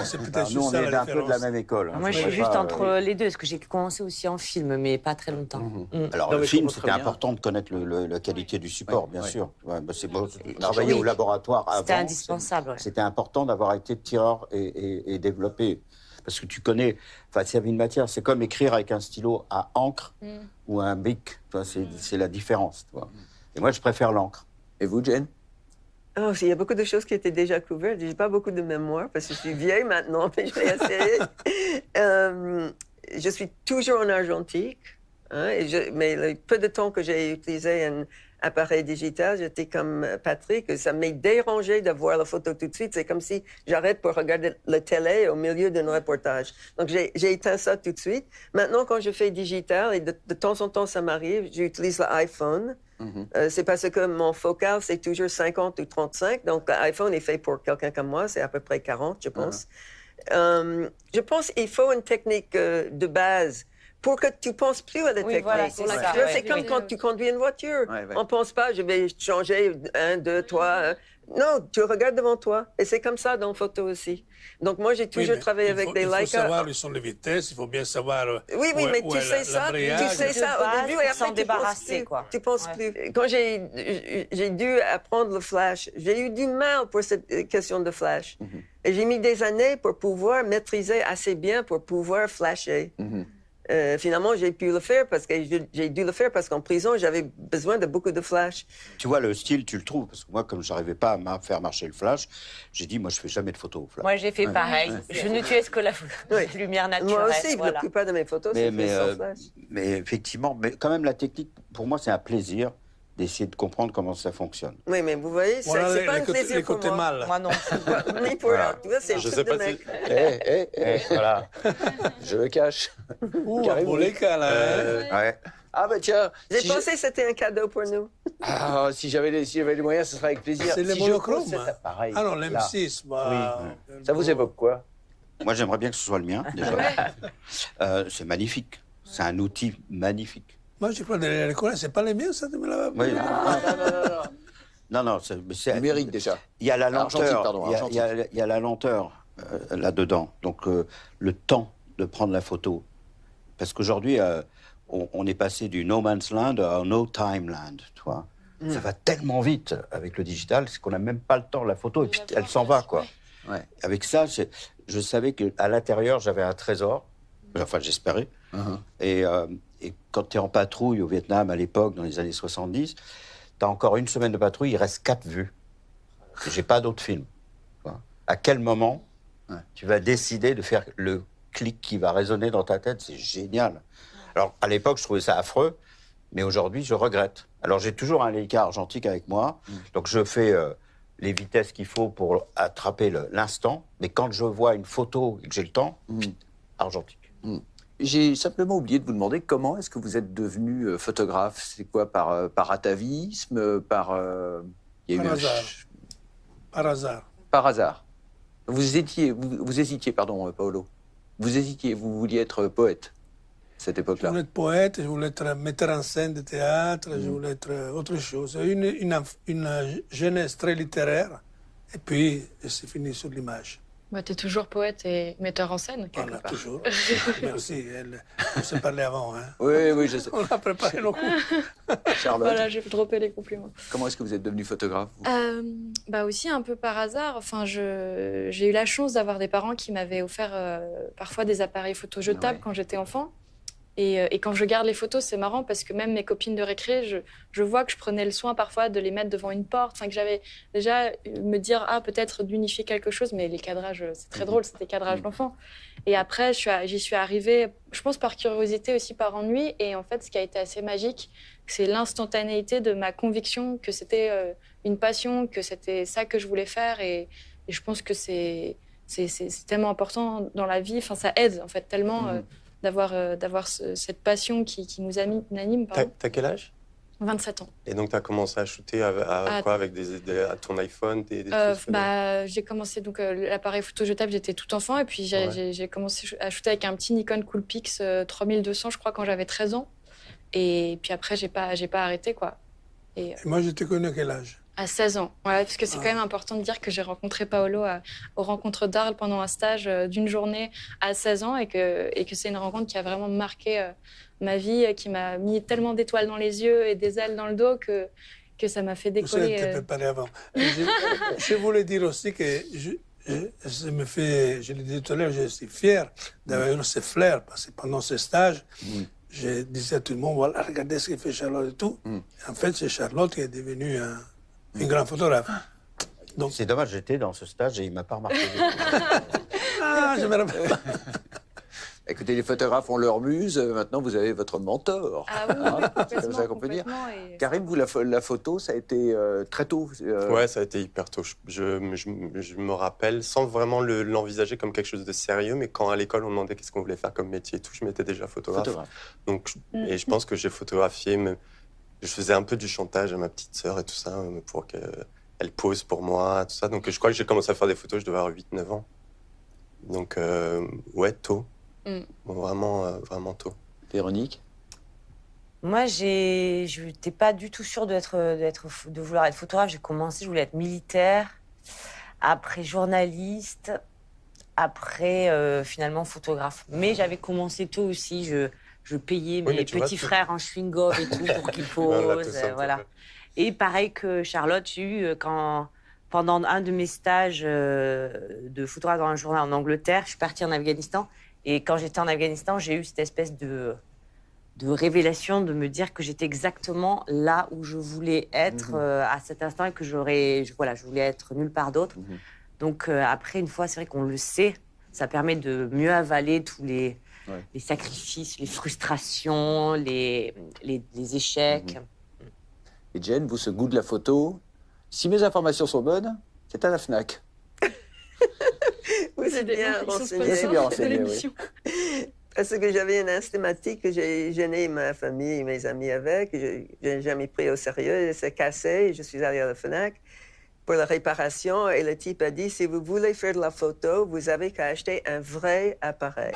C'est peut-être nous, on ça est un peu de la même école. Moi, je suis juste entre les deux, parce que j'ai commencé aussi en film, mais pas très longtemps. Alors, le film, c'était important de connaître la qualité du support, bien sûr. C'est beau. Travailler au laboratoire avant. C'était indispensable. C'était important d'avoir été tireur et développé. Parce que tu connais, s'il y avait une matière, c'est comme écrire avec un stylo à encre ou un bic. C'est la différence. Et moi, je préfère l'encre. Et vous, Jane? Il y a beaucoup de choses qui étaient déjà couvertes. Je n'ai pas beaucoup de mémoire parce que je suis vieille maintenant, mais je vais essayer. Je suis toujours en argentique. Mais le peu de temps que j'ai utilisé un appareil digital, j'étais comme Patrick. Ça m'a dérangé de voir la photo tout de suite. C'est comme si j'arrête pour regarder la télé au milieu d'un reportage. Donc, j'ai éteint ça tout de suite. Maintenant, quand je fais digital, et de temps en temps, ça m'arrive, j'utilise l'iPhone. C'est parce que mon focal, c'est toujours 50 ou 35. Donc, l'iPhone est fait pour quelqu'un comme moi. C'est à peu près 40, je pense. Je pense qu'il faut une technique de base pour que tu ne penses plus à la technique. Voilà, c'est ça. Tu vois, c'est comme quand tu conduis une voiture. On ne pense pas, je vais changer 1, 2, 3. Non, tu regardes devant toi. Et c'est comme ça dans la photo aussi. Donc, moi, j'ai toujours travaillé avec des Leica. Il faut savoir où sont les vitesses, il faut bien savoir Oui, mais tu sais ça au début et après, tu penses plus. Quand j'ai dû apprendre le flash, j'ai eu du mal pour cette question de flash. Et j'ai mis des années pour pouvoir maîtriser assez bien pour pouvoir flasher. Finalement, j'ai pu le faire parce que j'ai dû le faire parce qu'en prison, j'avais besoin de beaucoup de flash. Tu vois, le style, tu le trouves. Parce que moi, comme je n'arrivais pas à faire marcher le flash, j'ai dit, moi, je ne fais jamais de photos au flash. Moi, j'ai fait pareil. Je n'utilise que la lumière naturelle. Moi aussi, la plupart de mes photos, c'est fait sans flash. Mais effectivement, mais quand même, la technique, pour moi, c'est un plaisir d'essayer de comprendre comment ça fonctionne. Oui, mais vous voyez, Voilà, c'est pas un plaisir pour moi. mal. Moi non. Ni pour elle. Tu vois, c'est Je le sais truc de pas mec. Voilà. Je le cache. Ouh, Karim, pour les cas, là. Ouais. Ah bah tiens, J'ai pensé que c'était un cadeau pour nous. si j'avais les moyens, ce serait avec plaisir. C'est les Si je monochromes. pose cet appareil, Ah non, là, l'M6. ça vous évoque quoi? Moi, j'aimerais bien que ce soit le mien, déjà. C'est magnifique. C'est un outil magnifique. Moi, je crois que les couleurs, c'est pas les miens, ça, de me la... Oui. Non, c'est Numérique déjà. Il y a la Argentique, lenteur. pardon, Il y a la lenteur là-dedans. Donc, le temps de prendre la photo. Parce qu'aujourd'hui, on est passé du no man's land à no time land. Tu vois. Ça va tellement vite avec le digital, c'est qu'on n'a même pas le temps de la photo et puis elle s'en va, quoi. Ouais. Avec ça, je savais qu'à l'intérieur, j'avais un trésor. Enfin, j'espérais. Et quand tu es en patrouille au Vietnam, à l'époque, dans les années 70, tu as encore une semaine de patrouille, il reste 4 vues. J'ai pas d'autres films. À quel moment tu vas décider de faire le clic qui va résonner dans ta tête? C'est génial. Alors, à l'époque, je trouvais ça affreux, mais aujourd'hui, je regrette. Alors, j'ai toujours un Leica argentique avec moi, donc je fais les vitesses qu'il faut pour attraper l'instant, mais quand je vois une photo et que j'ai le temps, argentique. J'ai simplement oublié de vous demander comment est-ce que vous êtes devenu photographe. C'est quoi, par atavisme, par... il y a eu Par un hasard. Par hasard. Par hasard. Vous hésitiez, pardon, Paolo. Vous hésitiez, vous vouliez être poète à cette Je époque-là. voulais être poète, je voulais être metteur en scène de théâtre, je voulais être autre chose. Une jeunesse très littéraire, et puis c'est fini sur l'image. Bah, t'es toujours poète et metteur en scène, quelque Voilà, part. toujours. Merci. On s'est parlé avant. Hein. Oui, je sais. On a préparé nos coups. Charlotte, Voilà, j'ai droppé les compliments. comment est-ce que vous êtes devenu photographe vous Bah aussi un peu par hasard. Enfin, j'ai eu la chance d'avoir des parents qui m'avaient offert parfois des appareils photo jetables quand j'étais enfant. Et quand je regarde les photos, c'est marrant parce que même mes copines de récré, je vois que je prenais le soin parfois de les mettre devant une porte. Enfin, que j'avais déjà me dire, peut-être d'unifier quelque chose, mais les cadrages, c'est très drôle, c'était cadrage d'enfant. Et après, j'y suis arrivée, je pense par curiosité aussi, par ennui. Et en fait, ce qui a été assez magique, c'est l'instantanéité de ma conviction que c'était une passion, que c'était ça que je voulais faire. Et je pense que c'est tellement important dans la vie. Enfin, ça aide, en fait, tellement... d'avoir cette passion qui nous anime. T'as quel âge? 27 ans. Et donc, tu as commencé à shooter quoi, avec à ton iPhone des J'ai commencé, donc l'appareil photo jetable, j'étais tout enfant. Et puis, j'ai commencé à shooter avec un petit Nikon Coolpix 3200, je crois, quand j'avais 13 ans. Et puis après, j'ai pas arrêté, quoi. Et moi, je t'ai connu à quel âge? À 16 ans, ouais, parce que c'est quand même important de dire que j'ai rencontré Paolo aux rencontres d'Arles pendant un stage d'une journée à 16 ans et que c'est une rencontre qui a vraiment marqué ma vie, qui m'a mis tellement d'étoiles dans les yeux et des ailes dans le dos que ça m'a fait décoller. Ça, préparé avant. Je voulais dire aussi que je l'ai dit tout à l'heure, je suis fier d'avoir eu ce flair parce que pendant ce stage, je disais à tout le monde, voilà, regardez ce que fait Charlotte et tout. En fait, c'est Charlotte qui est devenue une grande photographe. Donc... C'est dommage, j'étais dans ce stage et il ne m'a pas remarqué. Je me rappelle pas. Écoutez, les photographes ont leur muse, maintenant vous avez votre mentor. Ah oui, c'est comme ça qu'on peut dire. Karim, vous, la photo, ça a été très tôt Ouais, ça a été hyper tôt. Je me rappelle, sans vraiment l'envisager comme quelque chose de sérieux, mais quand à l'école on demandait qu'est-ce qu'on voulait faire comme métier et tout, je m'étais déjà photographe. Donc, et je pense que j'ai photographié je faisais un peu du chantage à ma petite sœur et tout ça, pour qu'elle pose pour moi, tout ça. Donc, je crois que j'ai commencé à faire des photos, je devais avoir 8-9 ans. Donc, ouais, tôt. Bon, vraiment tôt. Véronique? Moi, je n'étais pas du tout sûre de vouloir être photographe. J'ai commencé, je voulais être militaire, après journaliste, après finalement photographe. Mais j'avais commencé tôt aussi. Je payais mes petits frères en chewing-gum et tout pour qu'ils posent. Voilà. Et pareil que Charlotte, j'ai eu pendant un de mes stages de photographe dans un journal en Angleterre, je suis partie en Afghanistan. Et quand j'étais en Afghanistan, j'ai eu cette espèce de révélation de me dire que j'étais exactement là où je voulais être à cet instant et que je voulais être nulle part d'autre. Donc après, une fois, c'est vrai qu'on le sait, ça permet de mieux avaler tous les sacrifices, les frustrations, les échecs. Et Jen, vous, ce goût de la photo, si mes informations sont bonnes, c'est à la FNAC. Oui, c'est bien renseigné. C'est bien renseigné, oui. Parce que j'avais une asthmatique que j'ai gêné ma famille et mes amis avec. Je n'ai jamais pris au sérieux. Elle s'est cassée et je suis allée à la FNAC pour la réparation. Et le type a dit, si vous voulez faire de la photo, vous avez qu'à acheter un vrai appareil.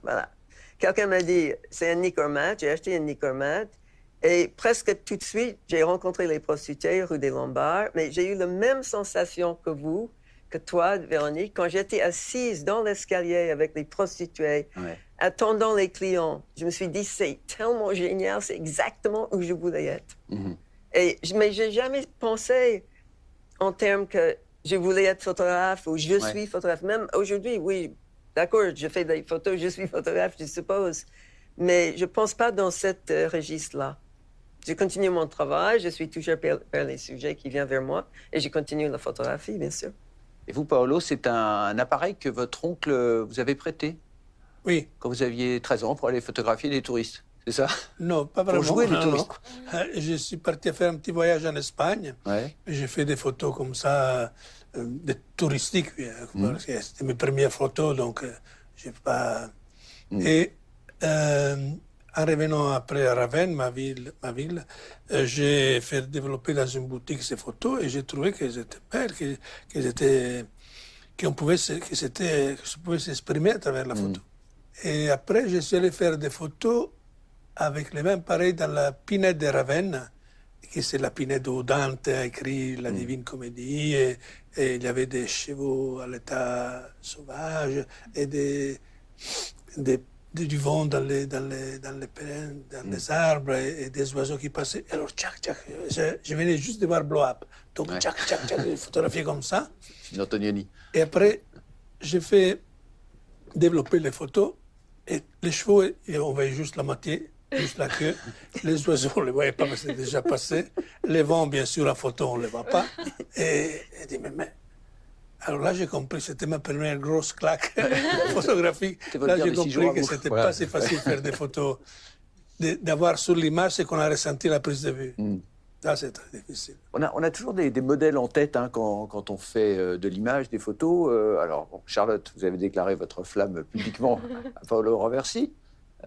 Voilà. Quelqu'un m'a dit, c'est un Nicormat. J'ai acheté un Nicormat. Et presque tout de suite, j'ai rencontré les prostituées rue des Lombards. Mais j'ai eu la même sensation que toi, Véronique, quand j'étais assise dans l'escalier avec les prostituées, attendant les clients. Je me suis dit, c'est tellement génial, c'est exactement où je voulais être. Mais je n'ai jamais pensé en termes que je voulais être photographe ou je suis photographe. Même aujourd'hui, oui, d'accord, je fais des photos, je suis photographe, je suppose. Mais je ne pense pas dans cet registre-là. Je continue mon travail, je suis toujours vers les sujets qui viennent vers moi et je continue la photographie, bien sûr. Et vous, Paolo, c'est un appareil que votre oncle vous avait prêté? Oui. Quand vous aviez 13 ans pour aller photographier des touristes, c'est ça? Non, pas vraiment. Pour jouer les touristes. Je suis parti faire un petit voyage en Espagne. J'ai fait des photos comme ça, des touristiques. Parce que c'était mes premières photos, donc je n'ai pas... Et en revenant après à Ravenne, ma ville, j'ai fait développer dans une boutique ces photos et j'ai trouvé qu'elles étaient belles, qu'on pouvait s'exprimer à travers la photo. Et après, je suis allé faire des photos avec les mêmes pareils dans la Pinède de Ravenne, qui c'est la Pinède où Dante a écrit la Divine Comédie, et il y avait des chevaux à l'état sauvage et du vent dans les arbres et des oiseaux qui passaient. Alors, je venais juste de voir Blow Up. Donc, j'ai photographié comme ça. Antonioni. Et après, j'ai fait développer les photos. Et les chevaux, on voyait juste la moitié, juste la queue. Les oiseaux, on ne les voyait pas parce que c'était déjà passé. Les vents, bien sûr, la photo, on ne les voit pas. Et je dis, mais... Alors là, j'ai compris, c'était ma première grosse claque photographique. Là, j'ai compris que c'était pas si facile de faire des photos, d'avoir sur l'image ce qu'on a ressenti la prise de vue. Là, c'est très difficile. On a toujours des modèles en tête quand on fait de l'image, des photos. Alors, bon, Charlotte, vous avez déclaré votre flamme publiquement à Paolo Roversi,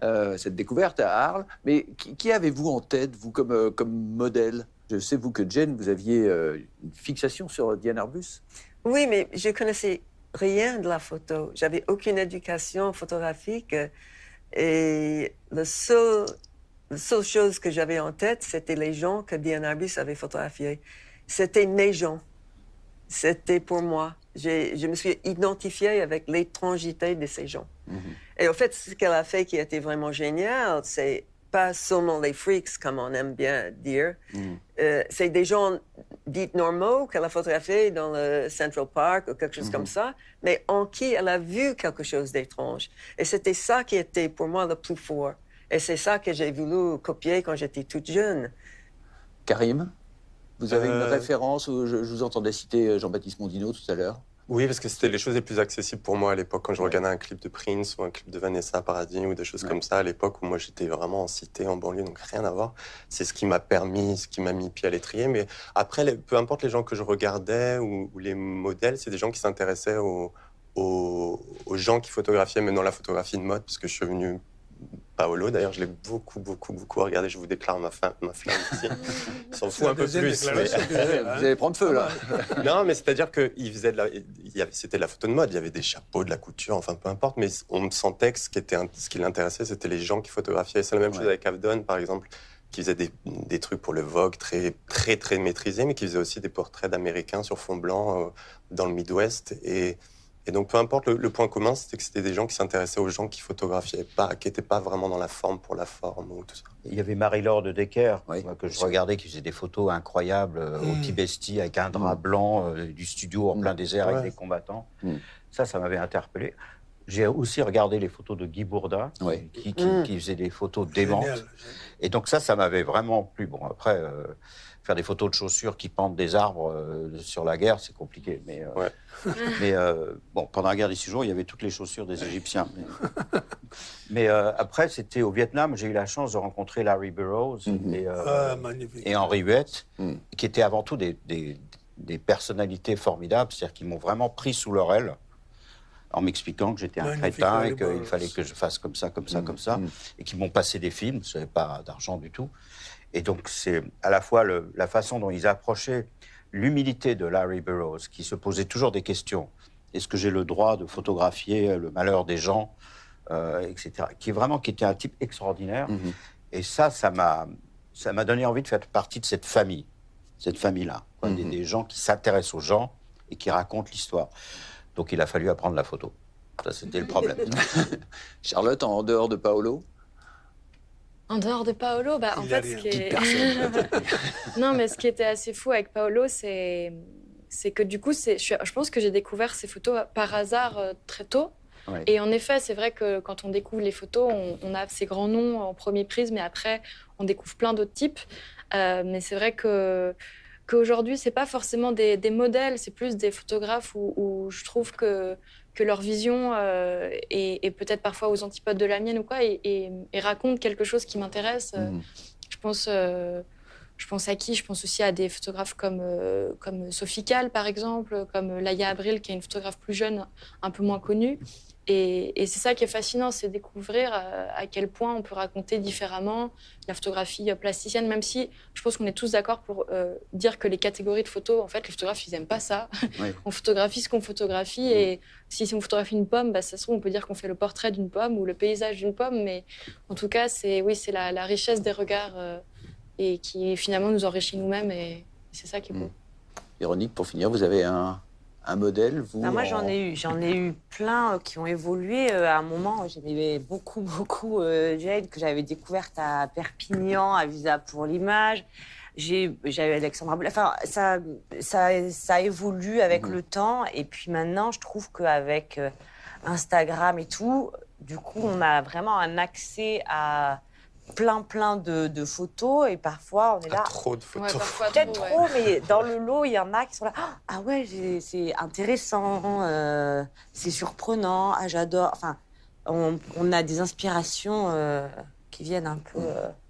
cette découverte à Arles. Mais qui avez-vous en tête, vous, comme modèle? Je sais, vous, que Jen, vous aviez une fixation sur Diane Arbus. Oui, mais je connaissais rien de la photo. J'avais aucune éducation photographique. Et la seule chose que j'avais en tête, c'était les gens que Diane Arbus avait photographiés. C'était mes gens. C'était pour moi. Je me suis identifiée avec l'étrangité de ces gens. Et en fait, ce qu'elle a fait qui était vraiment génial, c'est pas seulement les freaks, comme on aime bien dire. C'est des gens dits normaux qu'elle a photographiés dans le Central Park ou quelque chose comme ça, mais en qui elle a vu quelque chose d'étrange. Et c'était ça qui était pour moi le plus fort. Et c'est ça que j'ai voulu copier quand j'étais toute jeune. Karim, vous avez une référence? Je vous entendais citer Jean-Baptiste Mondino tout à l'heure. Oui, parce que c'était les choses les plus accessibles pour moi à l'époque, quand je regardais un clip de Prince ou un clip de Vanessa Paradis ou des choses comme ça, à l'époque où moi j'étais vraiment en cité, en banlieue, donc rien à voir. C'est ce qui m'a mis pied à l'étrier. Mais après, peu importe les gens que je regardais ou les modèles, c'est des gens qui s'intéressaient aux gens qui photographiaient, même dans la photographie de mode, parce que je suis venu Paolo. D'ailleurs, je l'ai beaucoup regardé. Je vous déclare ma flamme ici. Il s'en fout un peu plus. Vous allez prendre feu, là. Non, mais c'est-à-dire qu'il faisait c'était de la photo de mode. Il y avait des chapeaux, de la couture, enfin, peu importe. Mais on sentait que ce qui l'intéressait, c'était les gens qui photographiaient. C'est la même chose avec Avdon, par exemple, qui faisait des trucs pour le Vogue très maîtrisés, mais qui faisait aussi des portraits d'Américains sur fond blanc dans le Midwest. Et donc, peu importe, le point commun, c'était que c'était des gens qui s'intéressaient aux gens qui photographiaient pas, qui n'étaient pas vraiment dans la forme pour la forme ou tout ça. Il y avait Marie-Laure de Decker, que je regardais, qui faisait des photos incroyables au Tibesti, avec un drap blanc, du studio en plein désert avec des combattants. Ça m'avait interpellé. J'ai aussi regardé les photos de Guy Bourda, qui faisait des photos démentes. Génial. Et donc ça m'avait vraiment plu. Bon, après, faire des photos de chaussures qui pendent des arbres sur la guerre, c'est compliqué. Mais bon, pendant la guerre des 6 jours, il y avait toutes les chaussures des Égyptiens. Mais après, c'était au Vietnam. J'ai eu la chance de rencontrer Larry Burroughs et Henri Huet, qui étaient avant tout des personnalités formidables, c'est-à-dire qu'ils m'ont vraiment pris sous leur aile en m'expliquant que j'étais un crétin et qu'il fallait que je fasse comme ça, et qu'ils m'ont passé des films. Je n'avais pas d'argent du tout. Et donc, c'est à la fois la façon dont ils approchaient l'humilité de Larry Burroughs, qui se posait toujours des questions. Est-ce que j'ai le droit de photographier le malheur des gens, etc. Qui était un type extraordinaire. Et ça m'a donné envie de faire partie de cette famille-là. Des gens qui s'intéressent aux gens et qui racontent l'histoire. Donc, il a fallu apprendre la photo. Ça, c'était le problème. Charlotte, en dehors de Paolo? En dehors de Paolo, en fait, non, mais ce qui était assez fou avec Paolo, c'est que du coup, je pense que j'ai découvert ces photos par hasard très tôt. Ouais. Et en effet, c'est vrai que quand on découvre les photos, on a ces grands noms en premier prise, mais après, on découvre plein d'autres types. Mais c'est vrai qu'aujourd'hui, c'est pas forcément des modèles, c'est plus des photographes où je trouve que leur vision est peut-être parfois aux antipodes de la mienne ou quoi, et raconte quelque chose qui m'intéresse. Je pense à qui? Je pense aussi à des photographes comme Sophie Calle, par exemple, comme Laïa Abril, qui est une photographe plus jeune, un peu moins connue. Et c'est ça qui est fascinant, c'est découvrir à quel point on peut raconter différemment la photographie plasticienne, même si je pense qu'on est tous d'accord pour dire que les catégories de photos, en fait, les photographes, ils n'aiment pas ça. Oui. On photographie ce qu'on photographie, et si on photographie une pomme, ça se trouve, on peut dire qu'on fait le portrait d'une pomme ou le paysage d'une pomme, mais en tout cas, c'est la richesse des regards et qui finalement nous enrichit nous-mêmes, et c'est ça qui est beau. Véronique, pour finir, vous avez un modèle, vous? Moi, j'en ai eu plein qui ont évolué. À un moment, j'aimais beaucoup Jade, que j'avais découverte à Perpignan, à Visa pour l'image. J'avais Alexandra Boulay. Enfin, ça évolue avec le temps. Et puis maintenant, je trouve qu'avec Instagram et tout, du coup, on a vraiment un accès à plein de photos, et parfois on est là. Trop de photos. Ouais, peut-être trop, mais dans le lot, il y en a qui sont là. Ah ouais, c'est intéressant, c'est surprenant, j'adore. Enfin, on a des inspirations qui viennent un peu.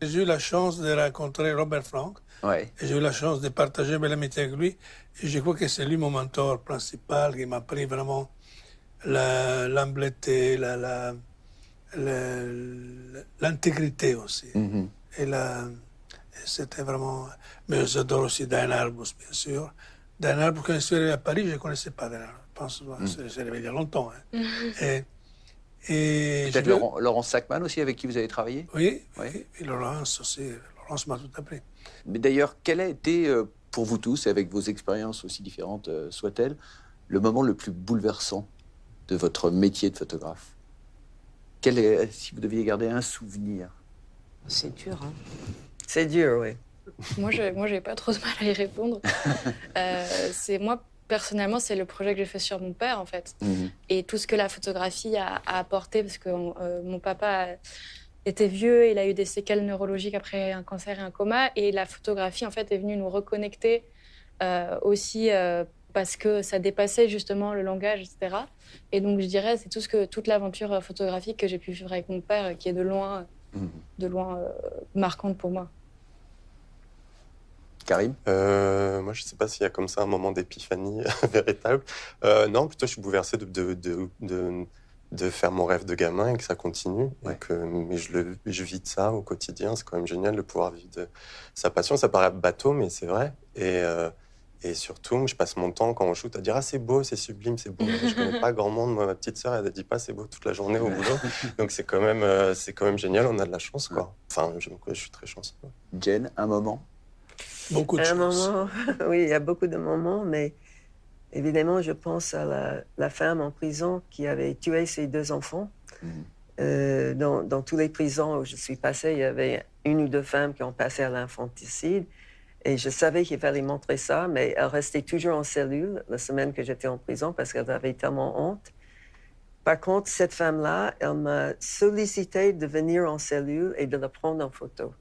J'ai eu la chance de rencontrer Robert Frank. Ouais. Et j'ai eu la chance de partager belle amitié avec lui. Et je crois que c'est lui mon mentor principal, qui m'a appris vraiment l'humilité, l'intégrité aussi. Et c'était vraiment... Mais j'adore aussi Diana Arbus, bien sûr. Diana Arbus, quand je suis arrivé à Paris, je ne connaissais pas Diana Arbus. Je pense que c'est arrivé il y a longtemps. Et peut-être Laurence Sackman aussi, avec qui vous avez travaillé? Oui. Et Laurence aussi. Laurence m'a tout appris. Mais d'ailleurs, quel a été, pour vous tous, et avec vos expériences aussi différentes soient-elles, le moment le plus bouleversant de votre métier de photographe? Si vous deviez garder un souvenir? C'est dur, hein. C'est dur, oui. Moi, j'ai pas trop de mal à y répondre. Moi, personnellement, c'est le projet que j'ai fait sur mon père, en fait. Et tout ce que la photographie a apporté, parce que mon papa était vieux, il a eu des séquelles neurologiques après un cancer et un coma, et la photographie, en fait, est venue nous reconnecter aussi parce que ça dépassait justement le langage, etc. Et donc, je dirais, c'est toute l'aventure photographique que j'ai pu vivre avec mon père, qui est de loin marquante pour moi. Karim? Moi, je ne sais pas s'il y a comme ça un moment d'épiphanie véritable. Non, plutôt, je suis bouleversé de faire mon rêve de gamin et que ça continue. Ouais. Mais je vis de ça au quotidien. C'est quand même génial de pouvoir vivre de sa passion. Ça paraît bateau, mais c'est vrai. Et surtout, je passe mon temps quand on shoot à dire « Ah, c'est beau, c'est sublime, c'est beau ». Je connais pas grand monde. Moi, ma petite sœur, elle ne dit pas « C'est beau » toute la journée au boulot. Donc c'est quand même génial. On a de la chance, quoi. Enfin, je suis très chanceux. Jen, un moment? Beaucoup de Un chance. moment, oui, il y a beaucoup de moments, mais évidemment, je pense à la femme en prison qui avait tué ses 2 enfants. Dans tous les prisons où je suis passée, il y avait 1 ou 2 femmes qui ont passé à l'infanticide. Et je savais qu'il fallait montrer ça, mais elle restait toujours en cellule la semaine que j'étais en prison parce qu'elle avait tellement honte. Par contre, cette femme-là, elle m'a sollicité de venir en cellule et de la prendre en photo.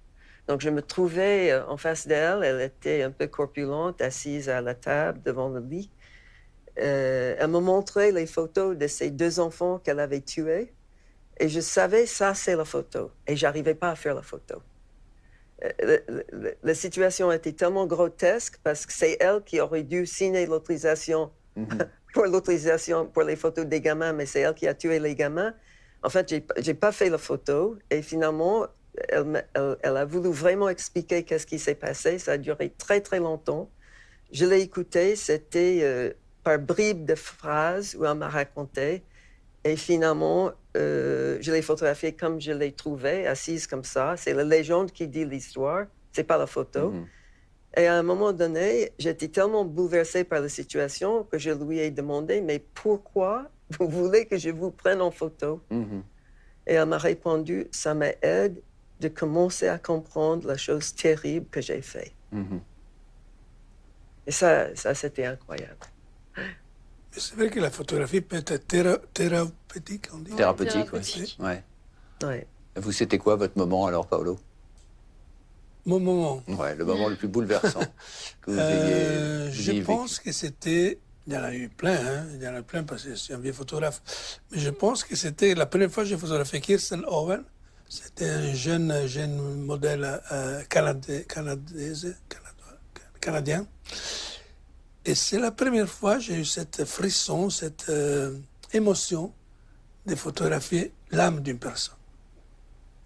Donc, je me trouvais en face d'elle. Elle était un peu corpulente, assise à la table devant le lit. Elle me montrait les photos de ses 2 enfants qu'elle avait tués. Et je savais, ça, c'est la photo. Et j'arrivais pas à faire la photo. La situation était tellement grotesque parce que c'est elle qui aurait dû signer l'autorisation pour les photos des gamins, mais c'est elle qui a tué les gamins. En fait, j'ai pas fait la photo. Et finalement, elle a voulu vraiment expliquer qu'est-ce qui s'est passé. Ça a duré très, très longtemps. Je l'ai écouté. C'était par bribes de phrases où elle m'a raconté. Et finalement, je l'ai photographiée comme je l'ai trouvée, assise comme ça. C'est la légende qui dit l'histoire, c'est pas la photo. Et à un moment donné, j'étais tellement bouleversée par la situation que je lui ai demandé, mais pourquoi vous voulez que je vous prenne en photo? Et elle m'a répondu, ça m'aide de commencer à comprendre la chose terrible que j'ai faite. Et ça c'était incroyable. C'est vrai que la photographie peut être thérapeutique, on dit. Thérapeutique, thérapeutique. oui. Ouais. Ouais. Vous, c'était quoi votre moment alors, Paolo? Mon moment. Ouais, le moment le plus bouleversant que vous ayez Je vécu. pense que c'était... Il y en a eu plein, hein. Il y en a plein parce que je suis un vieux photographe. Mais je pense que c'était la première fois que j'ai photographié Kirsten Owen. C'était un jeune modèle canadien. Et c'est la première fois que j'ai eu cette frisson, cette émotion de photographier l'âme d'une personne.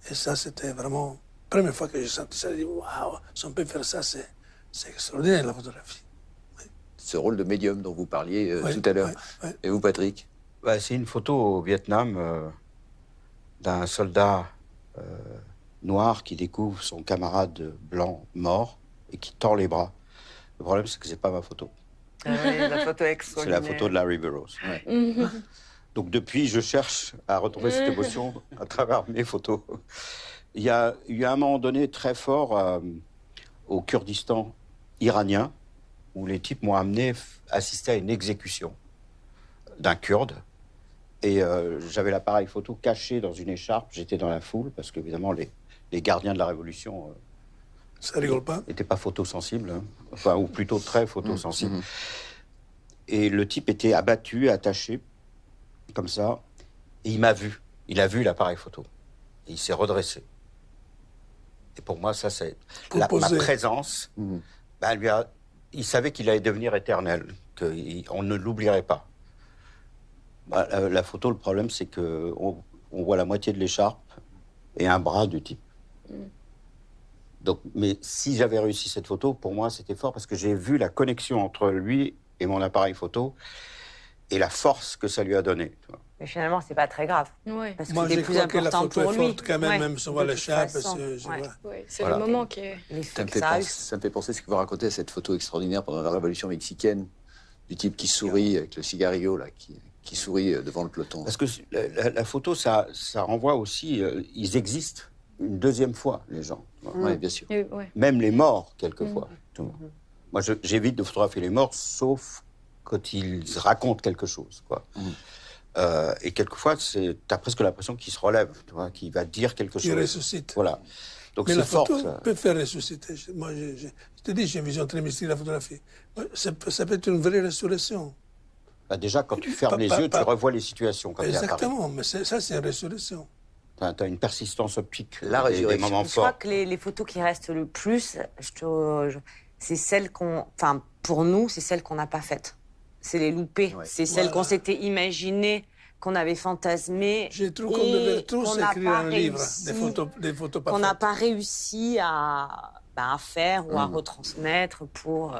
Et ça, c'était vraiment la première fois que j'ai senti ça. J'ai dit, waouh, si on peut faire ça, c'est extraordinaire la photographie. Ce rôle de médium dont vous parliez Ouais, tout à l'heure. ouais. Et vous, Patrick? C'est une photo au Vietnam d'un soldat noir qui découvre son camarade blanc mort et qui tord les bras. Le problème, c'est que c'est pas ma photo. Ah oui, la photo C'est extraordinaire. la photo de Larry Burroughs. Donc depuis, je cherche à retrouver cette émotion à travers mes photos. Il y a eu un moment donné très fort au Kurdistan iranien où les types m'ont amené assister à une exécution d'un Kurde. Et j'avais l'appareil photo caché dans une écharpe. J'étais dans la foule parce qu'évidemment, les gardiens de la Révolution Ça rigole pas. n'étaient pas photosensibles, hein. Enfin, ou plutôt très photosensibles. Et le type était abattu, attaché, comme ça. Et il m'a vu. Il a vu l'appareil photo. Et il s'est redressé. Et pour moi, ça, c'est ma présence. Il savait qu'il allait devenir éternel, qu'on ne l'oublierait pas. La photo, le problème, c'est qu'on voit la moitié de l'écharpe et un bras du type. Donc, mais si j'avais réussi cette photo, pour moi, c'était fort parce que j'ai vu la connexion entre lui et mon appareil photo et la force que ça lui a donnée. Mais finalement, c'est pas très grave. Ouais. Parce que Moi, c'était je plus crois que la important photo pour est lui. forte quand même, Ouais, même si on voit de la toute chape. façon, je ouais. vois. Ouais, c'est Voilà. le moment qui est... Ça me fait penser ce que vous racontez à cette photo extraordinaire pendant la Révolution mexicaine, du type qui sourit avec le cigarillo, là, qui sourit devant le peloton. Parce que la photo, ça renvoie aussi... ils existent une deuxième fois, les gens. Oui, bien sûr. Ouais. Même les morts, quelquefois. Tu vois. Moi, j'évite de photographier les morts, sauf quand ils racontent quelque chose, quoi. Et quelquefois, t'as presque l'impression qu'il se relève, tu vois, qu'il va dire quelque Qui chose. ressuscite. Voilà. Donc Mais c'est la fort, photo ça. peut faire ressusciter. Moi, je te dis, j'ai une vision très mystique de la photographie. Ça peut être une vraie résurrection. Bah, déjà, quand tu fermes les yeux, tu revois les situations comme ça. Exactement, mais ça, c'est une résurrection. T'as une persistance optique. La des résurrection. moments Je crois forts. que les photos qui restent le plus, c'est celles qu'on... Enfin, pour nous, c'est celles qu'on n'a pas faites. C'est les loupés. Ouais. C'est celles qu'on s'était imaginées qu'on avait fantasmé. Je trouve qu'on devait tous qu'on n'a écrire pas un livre, réussi, des photos qu'on n'a parfaites. pas réussi à faire ou à retransmettre pour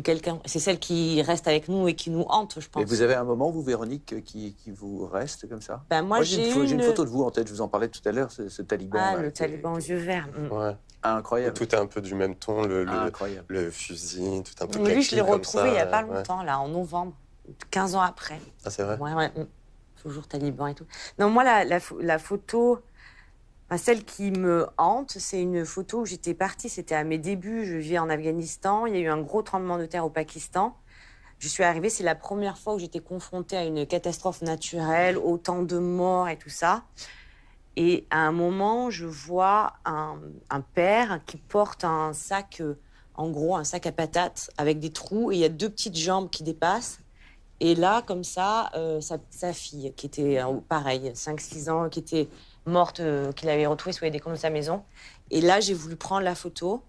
quelqu'un. C'est celle qui reste avec nous et qui nous hante, je pense. Et vous avez un moment, vous, Véronique, qui vous reste comme ça? Ben, moi, j'ai une photo de vous en tête, je vous en parlais tout à l'heure, ce taliban. Ah, là, le taliban aux yeux verts. Ouais. Incroyable. Tout est un peu du même ton, Incroyable. le fusil, tout un peu Lui, je l'ai comme retrouvé ça, il n'y a pas ouais. longtemps, là, en novembre, 15 ans après. Ah, c'est vrai? Ouais. Toujours taliban et tout. Non, moi, la photo, enfin, celle qui me hante, c'est une photo où j'étais partie, c'était à mes débuts, je vivais en Afghanistan, il y a eu un gros tremblement de terre au Pakistan. Je suis arrivée, c'est la première fois où j'étais confrontée à une catastrophe naturelle, autant de morts et tout ça. Et à un moment, je vois un père qui porte un sac, en gros, un sac à patates avec des trous, et il y a 2 petites jambes qui dépassent. Et là, comme ça, sa fille, qui était pareil, 5-6 ans, qui était morte, qu'il avait retrouvée sous les décombres de sa maison. Et là, j'ai voulu prendre la photo,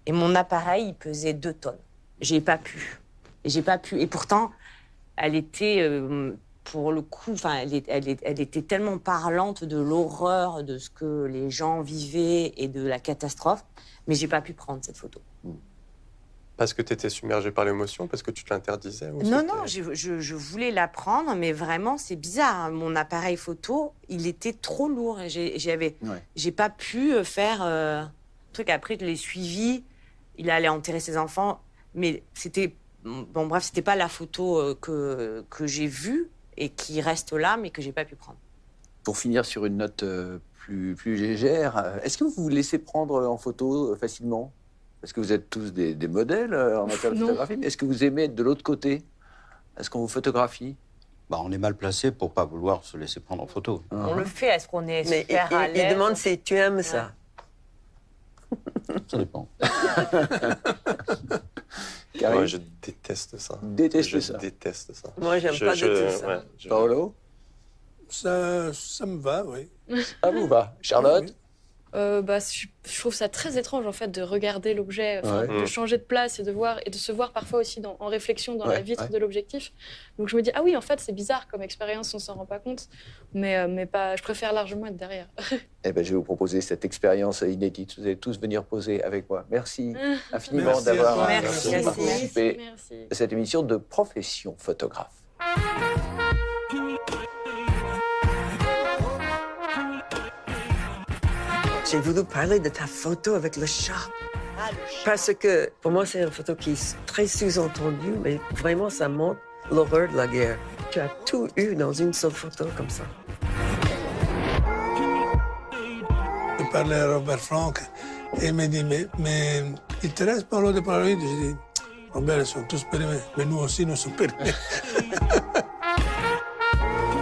et mon appareil, il pesait 2 tonnes. J'ai pas pu. Et pourtant, elle était, pour le coup, enfin, elle était tellement parlante de l'horreur de ce que les gens vivaient et de la catastrophe, mais j'ai pas pu prendre cette photo. Parce que tu étais submergée par l'émotion, parce que tu te l'interdisais ou Non, c'était- non, je voulais la prendre, mais vraiment, c'est bizarre. Hein. Mon appareil photo, il était trop lourd. Et j'ai pas pu faire truc. Après, je l'ai suivi. Il allait enterrer ses enfants, mais c'était bon. Bref, c'était pas la photo que j'ai vue et qui reste là, mais que j'ai pas pu prendre. Pour finir sur une note plus légère, est-ce que vous vous laissez prendre en photo facilement? Parce que vous êtes tous des modèles en matière de Non. photographie, mais est-ce que vous aimez être de l'autre côté? Est-ce qu'on vous photographie? Bah, on est mal placé pour pas vouloir se laisser prendre en photo. On le fait. Est-ce qu'on est Mais super à il l'aise? demande si tu aimes ça. Ça dépend. Karine, Moi, je déteste ça. déteste je ça. déteste ça. Moi, j'aime pas du tout ça. ouais, Paolo, Ça me va, oui. ça vous va? Charlotte? Je trouve ça très étrange en fait de regarder l'objet, Ouais. de changer de place et de se voir parfois aussi en réflexion dans la Ouais, vitre ouais. de l'objectif. Donc je me dis ah oui en fait c'est bizarre comme expérience, on s'en rend pas compte, mais pas. Je préfère largement être derrière. Eh ben, je vais vous proposer cette expérience inédite. Vous allez tous venir poser avec moi. Merci infiniment Merci à d'avoir toi. Merci. participé Merci. à cette émission de Profession Photographe. J'ai voulu parler de ta photo avec le chat. Parce que pour moi, c'est une photo qui est très sous-entendue, mais vraiment, ça montre l'horreur de la guerre. Tu as tout eu dans une seule photo comme ça. Je parlais à Robert Frank et il m'a dit, mais il te reste Paolo de Polaroid? J'ai dit, Robert, ils sont tous périmés, mais nous aussi, nous sommes périmés.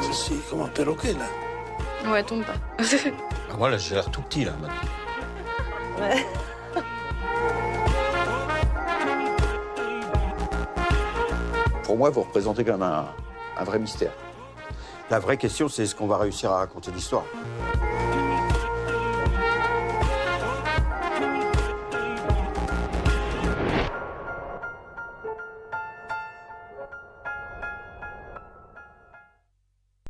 Ceci, comme un perroquet, là. Ouais tombe pas. Ah, moi, là, j'ai l'air tout petit, là, maintenant. Pour moi, vous représentez quand même un vrai mystère. La vraie question, c'est est-ce qu'on va réussir à raconter l'histoire?